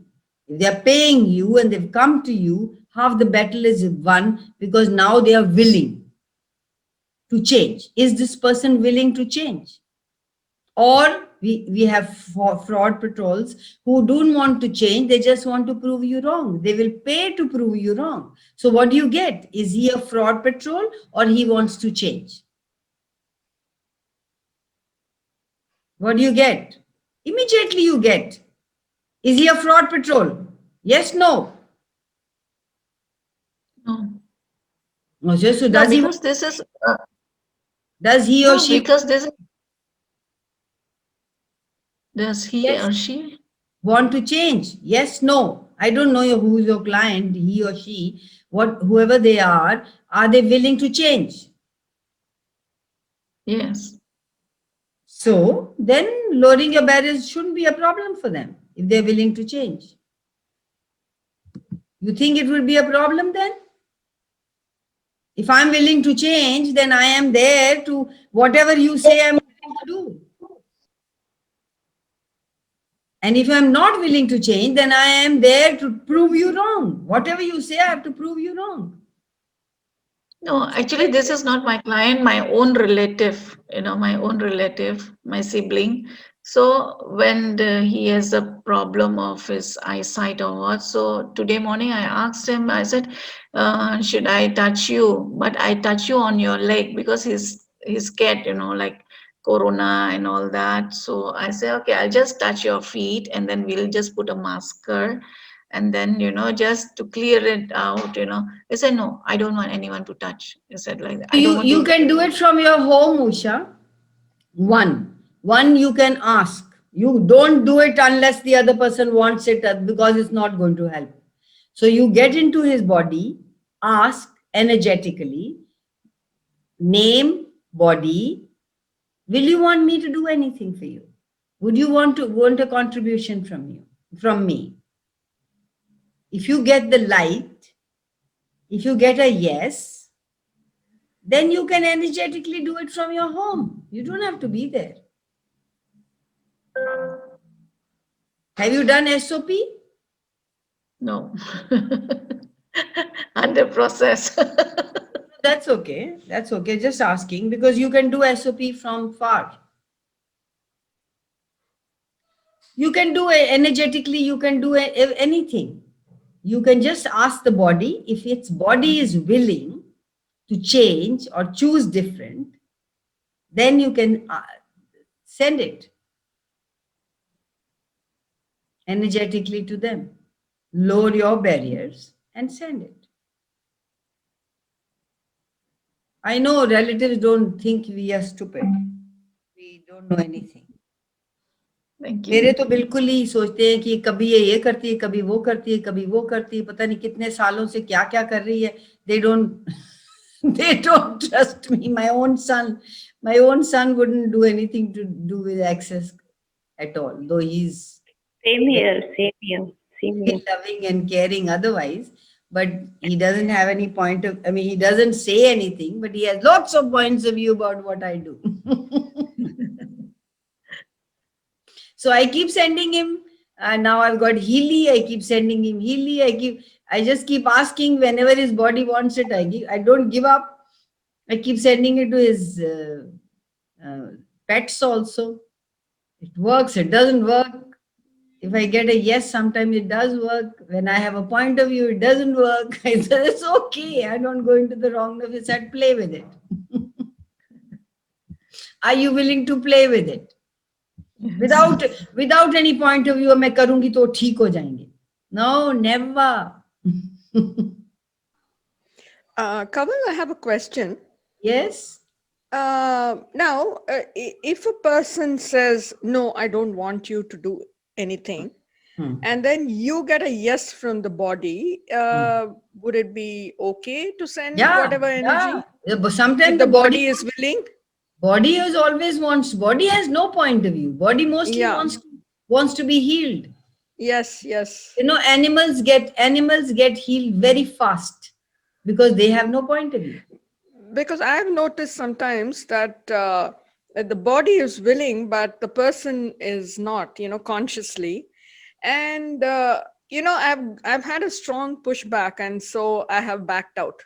If they are paying you and they've come to you, half the battle is won because now they are willing to change. Is this person willing to change? Or we have fraud patrols who don't want to change, they just want to prove you wrong. They will pay to prove you wrong. So what do you get? Is he a fraud patrol or he wants to change? What do you get? Immediately you get. Is he a fraud patrol? Yes, no. No. No, so does he? Because this is. Does he or she? Because this. Does he or she want to change? Yes, no. I don't know who is your client, he or she, whoever they are they willing to change? Yes. So then lowering your barriers shouldn't be a problem for them if they're willing to change. You think it will be a problem then? If I'm willing to change, then I am there to whatever you say I'm willing to do. And if I'm not willing to change, then I am there to prove you wrong. Whatever you say, I have to prove you wrong. No, actually, this is not my client, my own relative, my sibling. So when he has a problem of his eyesight or what, so today morning I asked him, I said, should I touch you? But I touch you on your leg because he's scared, like corona and all that. So I say, okay, I'll just touch your feet and then we'll just put a masker. And then, just to clear it out, they said, no, I don't want anyone to touch. They said like that. I don't want You to. can do it from your home, Usha. One you can ask. You don't do it unless the other person wants it, because it's not going to help. So you get into his body, ask energetically, name, body, will you want me to do anything for you? Would you want a contribution from me? If you get the light, if you get a yes, then you can energetically do it from your home. You don't have to be there. Have you done SOP? No. Under process. That's okay. That's okay. Just asking, because you can do SOP from far. You can do it energetically. You can do anything. You can just ask the body. If its body is willing to change or choose different, then you can send it energetically to them. Lower your barriers and send it. I know relatives don't think we are stupid. We don't know anything. Thank you. मेरे तो बिल्कुल ही सोचते हैं कि कभी ये करती है, कभी वो करती है, कभी वो करती है, पता नहीं कितने सालों से क्या क्या कर रही है. They don't trust me. My own son wouldn't do anything to do with access at all, though he's Same here. loving and caring otherwise. But he doesn't have any he doesn't say anything, but he has lots of points of view about what I do. So I keep sending him. Now I've got Healy. I keep sending him Healy. I just keep asking whenever his body wants it. I don't give up. I keep sending it to his pets also. It works. It doesn't work. If I get a yes, sometimes it does work. When I have a point of view, it doesn't work. I said, it's okay. I don't go into the wrong of it. I'd play with it. Are you willing to play with it? Without any point of view, मैं करूँगी तो ठीक हो जाएंगे. No, never. Kaval, I have a question. Yes. Now, if a person says, no, I don't want you to do anything, and then you get a yes from the body, would it be okay to send whatever energy? But sometimes if the body is willing? Body has no point of view. Body mostly wants to be healed. Yes. Animals get healed very fast because they have no point of view. Because I've noticed sometimes that the body is willing, but the person is not, consciously. And, I've had a strong pushback, and so I have backed out.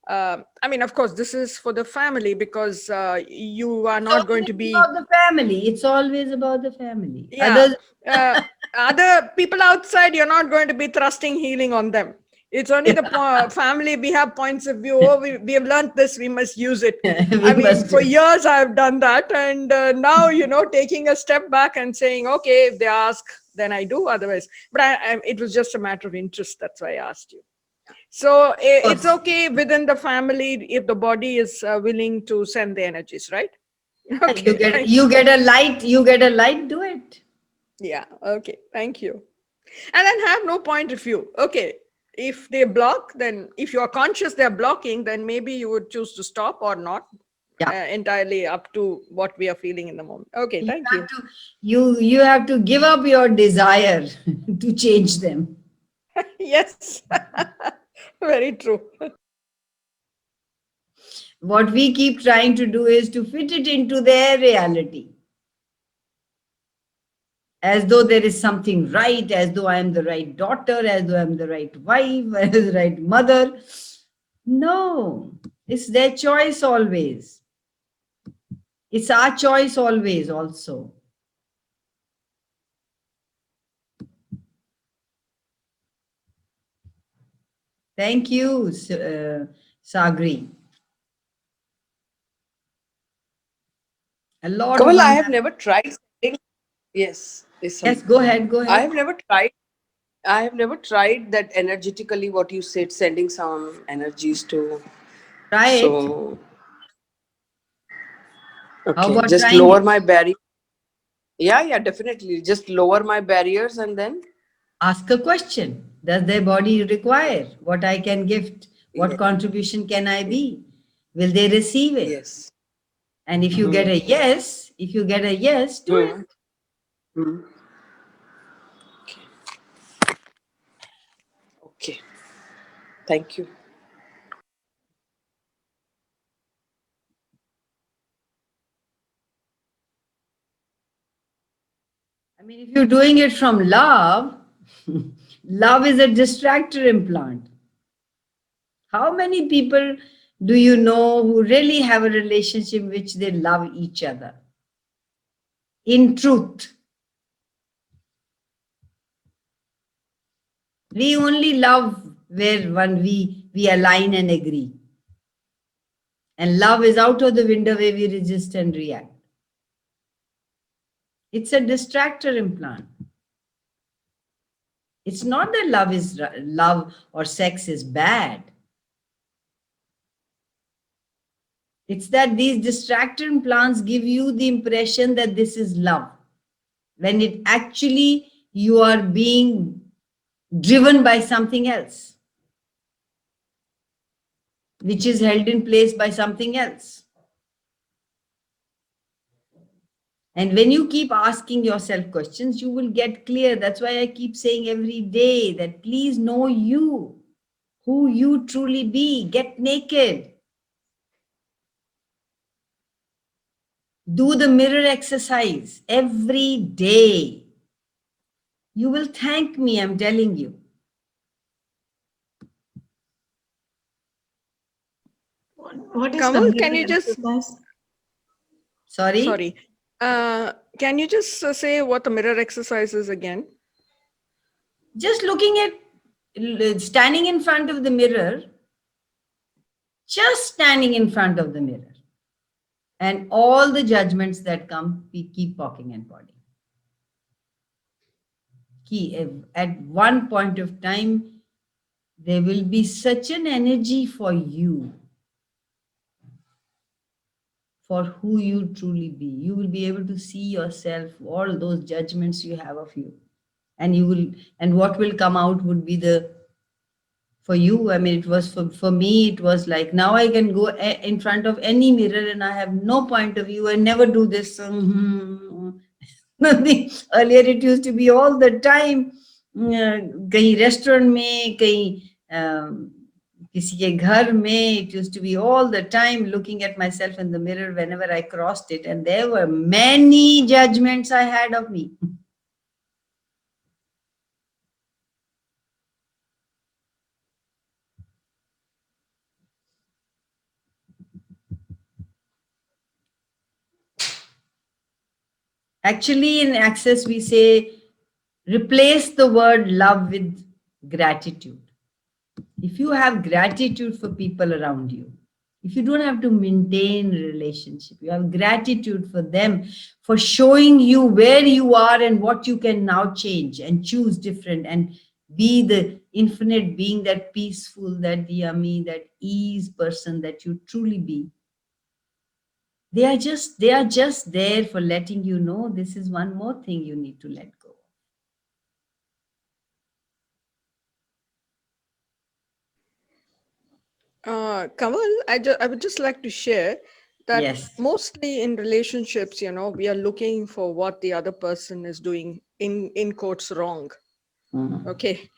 Of course, this is for the family, because you are not going to be about the family. It's always about the family. Yeah. Other people outside, you're not going to be thrusting healing on them. It's only the family. We have points of view. Oh, we have learned this. We must use it. For years I've done that, and now taking a step back and saying, okay, if they ask, then I do. Otherwise, but it was just a matter of interest. That's why I asked you. So it's okay within the family if the body is willing to send the energies, right? Okay. You get a light. Do it. Yeah. Okay. Thank you. And then have no point of view. Okay. If they block, then if you are conscious they're blocking, then maybe you would choose to stop or not. Entirely up to what we are feeling in the moment. Okay. Thank you. You have to give up your desire to change them. Yes. Very true. What we keep trying to do is to fit it into their reality. As though there is something right, as though I am the right daughter, as though I am the right wife, as the right mother. No, it's their choice always. It's our choice always also. Thank you, Sagri. A lot Kamal, of I have never tried sending. Yes, Yes, go ahead, go I ahead. have never tried. I have never tried that energetically. What you said, sending some energies to. Try it. So How okay, about just trying lower it? my barrier. Yeah, yeah, definitely. Just lower my barriers and then. Ask a question. Does their body require what I can gift? What Yes. contribution can I be? Will they receive it? Yes. And if you get a yes, do it. Hmm. Okay. Thank you. I mean, if you're doing it from love, love is a distractor implant. How many people do you know who really have a relationship in which they love each other? In truth, we only love where we align and agree. And love is out of the window where we resist and react. It's a distractor implant. It's not that love or sex is bad. It's that these distractor implants give you the impression that this is love, when it actually you are being driven by something else, which is held in place by something else. And when you keep asking yourself questions, you will get clear. That's why I keep saying every day that please know you, who you truly be. Get naked. Do the mirror exercise every day. You will thank me, I'm telling you. What is the Kamal, can mirror you just exercise? sorry? Can you just say what the mirror exercise is again? Just looking at standing in front of the mirror, just standing in front of the mirror, and all the judgments that come, we keep poking and prodding. At one point of time, there will be such an energy for you, for who you truly be. You will be able to see yourself, all those judgments you have of you. And what will come out would be for you. I mean, it was for me, it was like, now I can go in front of any mirror and I have no point of view. I never do this. Nothing. Earlier it used to be all the time. कहीं restaurant में, कहीं किसी के घर में, it used to be all the time looking at myself in the mirror whenever I crossed it, and there were many judgments I had of me. Actually, in Access, we say, replace the word love with gratitude. If you have gratitude for people around you, if you don't have to maintain a relationship, you have gratitude for them, for showing you where you are and what you can now change and choose different and be the infinite being, that peaceful, that yummy, that ease person that you truly be. They are just there for letting you know this is one more thing you need to let go. Kamal, I would just like to share that Yes. mostly in relationships, we are looking for what the other person is doing in quotes wrong. Mhm. Okay.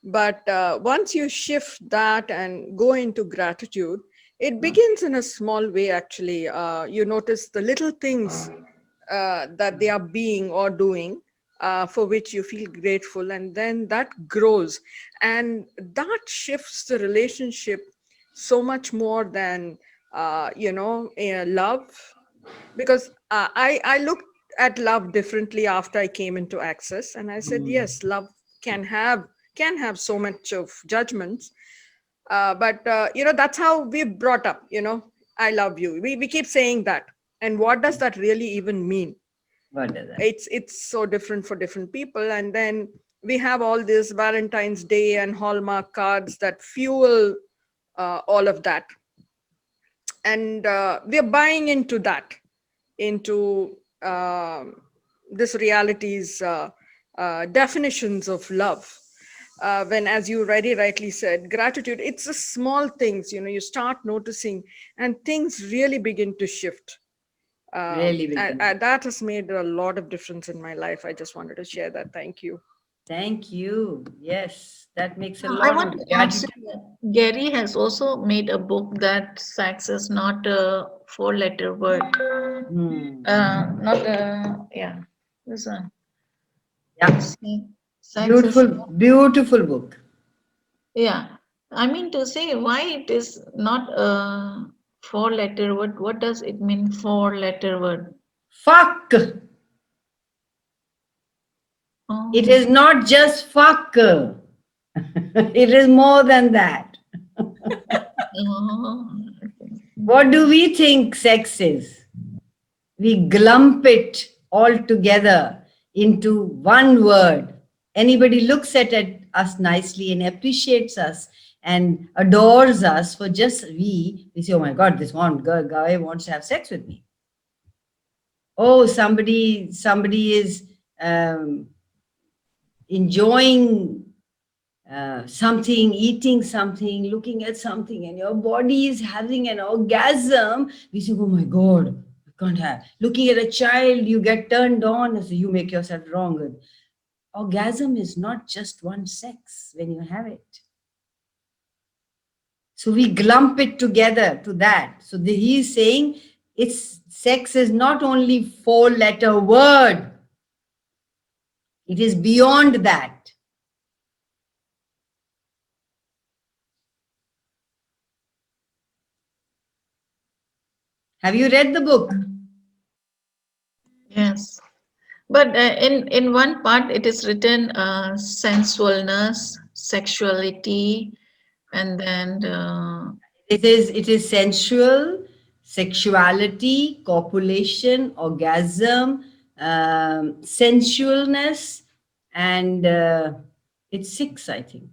But once you shift that and go into gratitude, it begins in a small way, actually. You notice the little things that they are being or doing for which you feel grateful, and then that grows. And that shifts the relationship so much more than, love. Because I looked at love differently after I came into Access, and I said, yes, love can have so much of judgments, but that's how we're brought up. I love you. We keep saying that. And what does that really even mean? What does that? It's so different for different people. And then we have all this Valentine's Day and Hallmark cards that fuel all of that. And we're buying into that, into this reality's definitions of love. When, as you very rightly said, gratitude, it's the small things, you start noticing and things really begin to shift. Really begin. And that has made a lot of difference in my life. I just wanted to share that. Thank you. Thank you. Yes, that makes a I lot want of to add, gratitude. Gary has also made a book that sex is not a 4-letter word. Not a, yeah, this one. Yeah. Sex Beautiful, beautiful book. Yeah, I mean to say why it is not a 4-letter word. What does it mean, 4-letter word? Fuck. Oh. It is not just fuck. It is more than that. Oh. What do we think sex is? We glump it all together into one word. Anybody looks at us nicely and appreciates us and adores us for just we say, oh my God, this one guy wants to have sex with me. Oh, somebody is enjoying something, eating something, looking at something, and your body is having an orgasm. We say, oh my God, I can't have. Looking at a child, you get turned on, so you make yourself wrong. Orgasm is not just one sex when you have it. So we glump it together to that. So he's saying sex is not only 4-letter word. It is beyond that. Have you read the book? Yes, but in one part it is written sensualness, sexuality, and then it is sensual, sexuality, copulation, orgasm, sensualness, and it's 6, I think.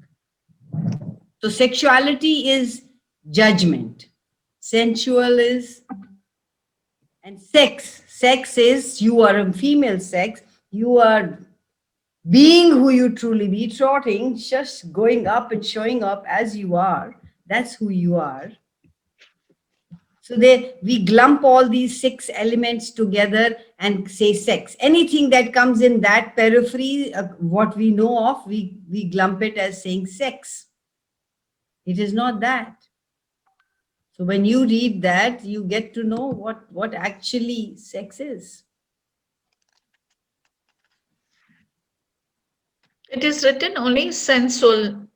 So sexuality is judgment, sensual is, and sex is, you are a female sex, you are being who you truly be, trotting, just going up and showing up as you are. That's who you are. So we glump all these 6 elements together and say sex. Anything that comes in that periphery, what we know of, we glump it as saying sex. It is not that. So when you read that, you get to know what actually sex is. it is written only sensuality,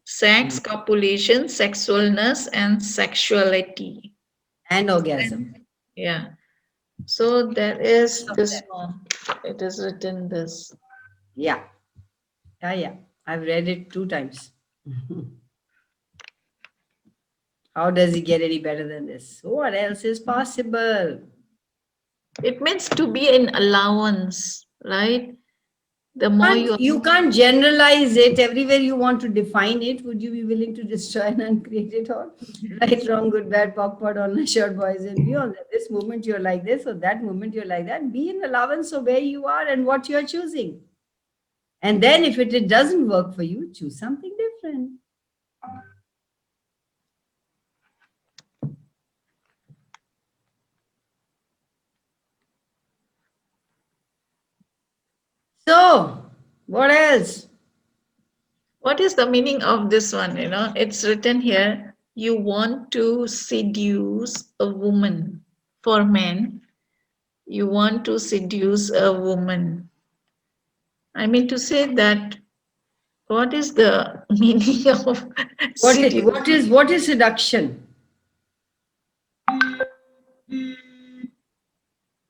sex, copulation, sexualness, and sexuality. And orgasm. Yeah. So there is this one. It is written this. Yeah. Yeah. I've read it 2 times. How does it get any better than this? What else is possible? It means to be in allowance, right? The more you can't generalize it everywhere you want to define it. Would you be willing to destroy and uncreate it all? Right, wrong, good, bad, POC, POD, online, short, boys and beyond. This moment you're like this, or that moment you're like that. Be in allowance of where you are and what you're choosing. And then if it doesn't work for you, choose something different. So, what else? What is the meaning of this one? It's written here, you want to seduce a woman. For men, you want to seduce a woman. I mean to say that, what is the meaning of what is seduction?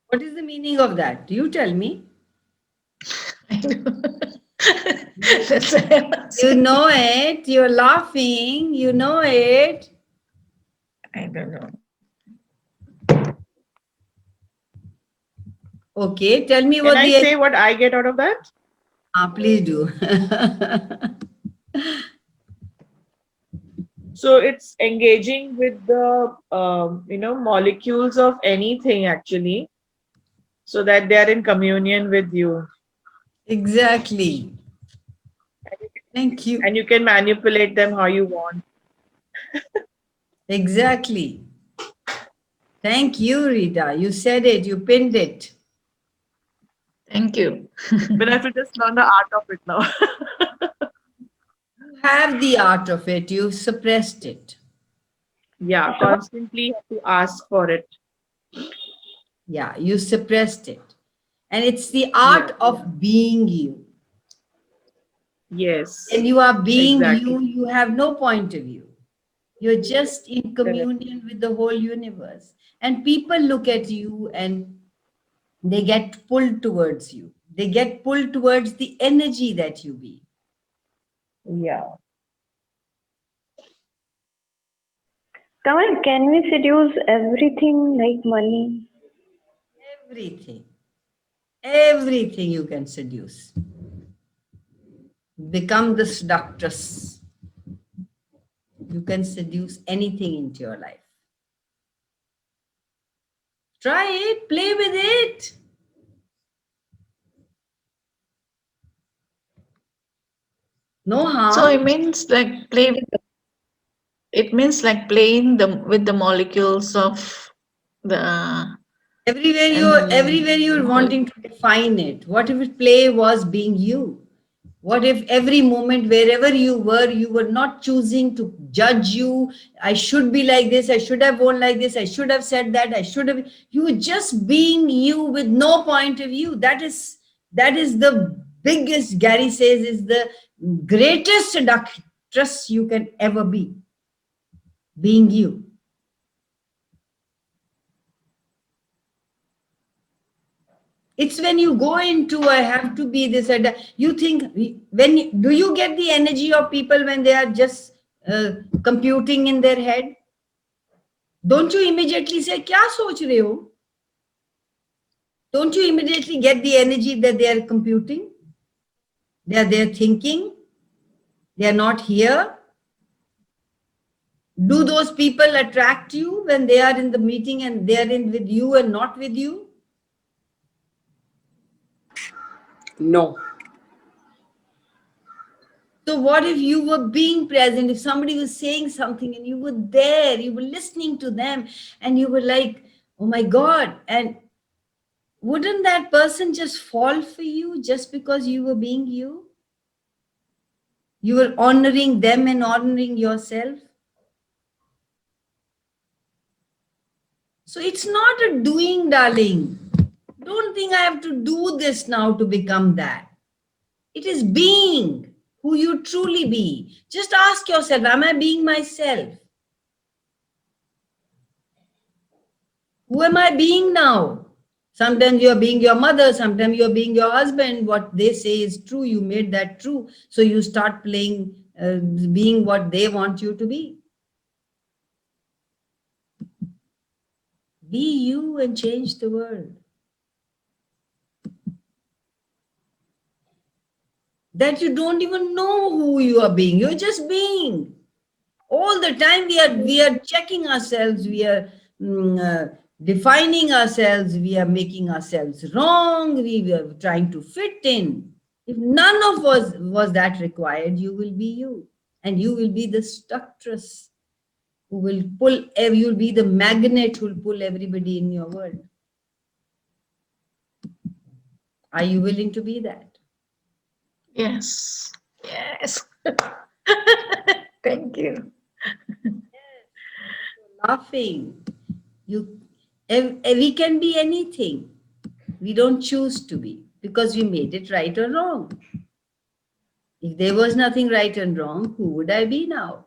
What is the meaning of that? You tell me. You know it, you're laughing, you know it. I don't know. Okay, tell me Can what I the say what I get out of that? please do. So it's engaging with the molecules of anything actually, so that they are in communion with you. Exactly. Thank you. And you can manipulate them how you want. Exactly. Thank you, Rita. You said it. You pinned it. Thank you. But I have to just learn the art of it now. You have the art of it. You suppressed it. Yeah, constantly have to ask for it. Yeah, you suppressed it. And it's the art of being you. Yes. And you are being Exactly. you have no point of view. You're just in communion with the whole universe. And people look at you and they get pulled towards you. They get pulled towards the energy that you be. Yeah. Kamal, can we seduce everything like money? Everything. Everything you can seduce. Become the seductress. You can seduce anything into your life. Try it, play with it. No harm. So it means like play with the, it means like playing with the molecules of the Everywhere you're wanting to define it. What if play was being you? What if every moment, wherever you were not choosing to judge you? I should be like this. I should have worn like this. I should have said that. I should have. You were just being you with no point of view. That is the biggest. Gary says is the greatest seductress you can ever be. Being you. It's when you go into I have to be this. You think do you get the energy of people when they are just computing in their head? Don't you immediately say, "Kya soch rahe ho?" Don't you immediately get the energy that they are computing? They are there thinking. They are not here. Do those people attract you when they are in the meeting and they are in with you and not with you? No. So what if you were being present, if somebody was saying something and you were there, you were listening to them and you were like, oh my God. And wouldn't that person just fall for you just because you were being you? You were honoring them and honoring yourself. So it's not a doing, darling. Don't think I have to do this now to become that. It is being who you truly be. Just ask yourself, am I being myself? Who am I being now? Sometimes you're being your mother, sometimes you're being your husband. What they say is true, you made that true. So you start playing, being what they want you to be. Be you and change the world. That you don't even know who you are being. You're just being. All the time we are checking ourselves, we are defining ourselves, we are making ourselves wrong, we are trying to fit in. If none of us was that required, you will be you. And you will be the seductress who will pull, you'll be the magnet who will pull everybody in your world. Are you willing to be that? Yes. Yes. Thank you. Laughing. We can be anything. We don't choose to be because we made it right or wrong. If there was nothing right and wrong, who would I be now?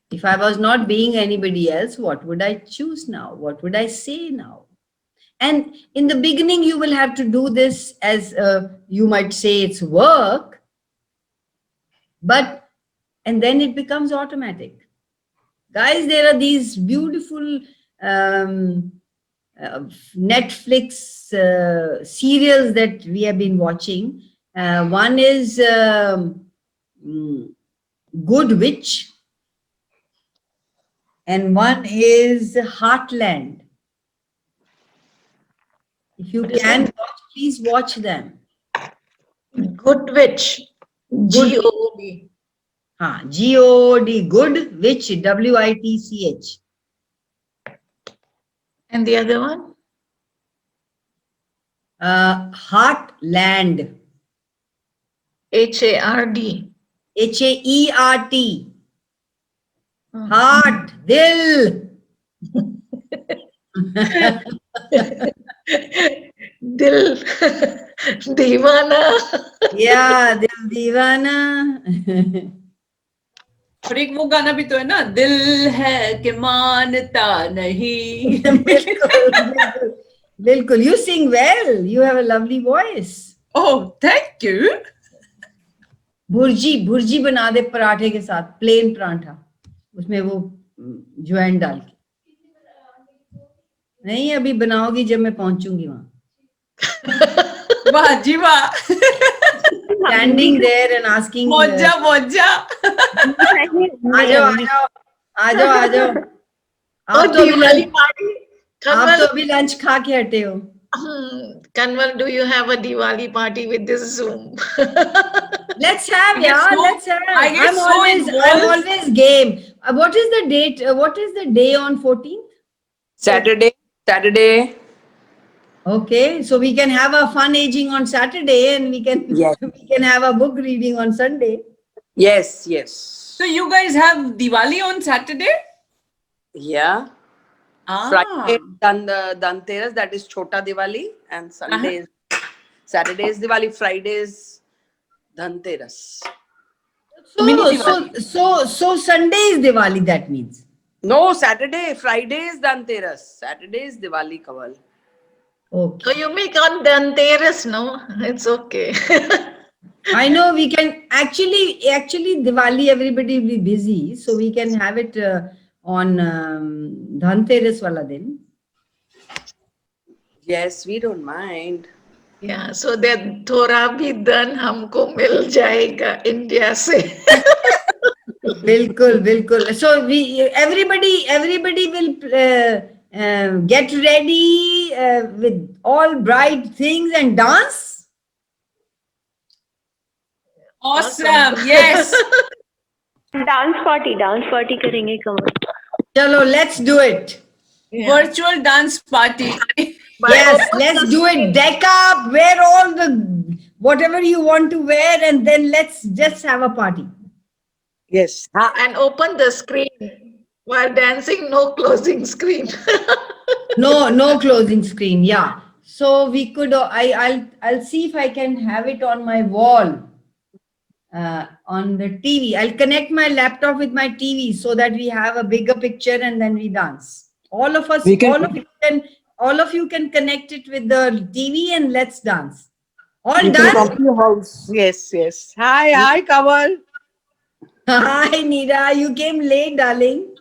If I was not being anybody else, what would I choose now? What would I say now? And in the beginning, you will have to do this as you might say it's work, and then it becomes automatic. Guys, there are these beautiful Netflix serials that we have been watching. One is Good Witch, and one is Heartland. If you What is can that? watch, please watch them. Good Witch. G-O-D. G-O-D, Good Witch, W-I-T-C-H. And the other one? Heartland. H-A-R-D. H-A-E-R-T. Oh. Heart, Dil. Dil. Deewana. Yeah, Dil Deewana. और एक वो गाना भी तो है ना, दिल है कि मानता नहीं. बिल्कुल, बिल्कुल. You sing well. You have a lovely voice. Oh, thank you. Bhurji बना दे पराठे के साथ, प्लेन पराठा, उसमें वो ज्वाइन डाल के. नहीं, अभी बनाओगी जब मैं पहुंचूंगी वहां. वाह जी वाह. Standing there and asking. मौजा मौजा. आजाओ. आप तो अभी लंच खा के हटे हो. Kanwal, do you have a Diwali party with this Zoom? Let's have, yeah. Let's have. I get I'm so always game. What is the date? What is the day on 14th? Saturday. Okay, so we can have a fun aging on Saturday, and we can have a book reading on Sunday. Yes. So you guys have Diwali on Saturday? Yeah. Friday, Dhanteras, that is Chota Diwali, and Sunday, Saturday is Diwali, Friday is Dhanteras. So Sunday is Diwali, that means. No, Friday is Dhanteras. Saturday is Diwali, Kaval. Okay. So you make on Dhanteras, no? It's okay. I know we can actually Diwali, everybody will be busy, so we can have it on Dhanteras wala din. Yes, we don't mind. Yeah, so that थोड़ा भी धन हमको मिल जाएगा India से. बिल्कुल. So everybody will get ready with all bright things and dance. Awesome. Yes. Dance party करेंगे कमल. Chalo, let's do it. Virtual dance party. Yes, let's do it. Deck up, wear all the whatever you want to wear, and then let's just have a party. Yes. And open the screen while dancing. No closing screen. No closing screen. Yeah. So we could. I'll see if I can have it on my wall. On the TV. I'll connect my laptop with my TV so that we have a bigger picture and then we dance. All of you can connect it with the TV and let's dance. All done? Yes. Hi, Kaval. Hi, Neera. You came late, darling.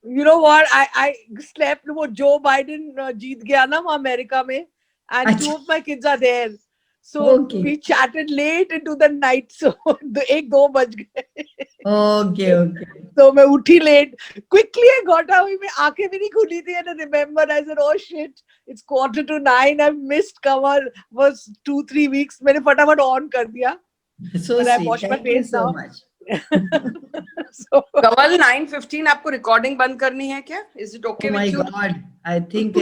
You know what? I slept. Joe Biden jeet gaya na America mein, and two of my kids are there. So we chatted late into the night. So 1-2 बज गए. Okay. So मैं उठी late. Quickly I got up. मैं आंखें भी नहीं खुली थी. And I remembered, I said, oh shit, it's 8:45. I've missed cover. Was 2-3 weeks. मैंने फटाफट on कर दिया. So I sweet. washed my Thank you face so now. much. So Kaval, 9:15 आपको recording बंद करनी है क्या? Is it okay Oh with my you? God. I think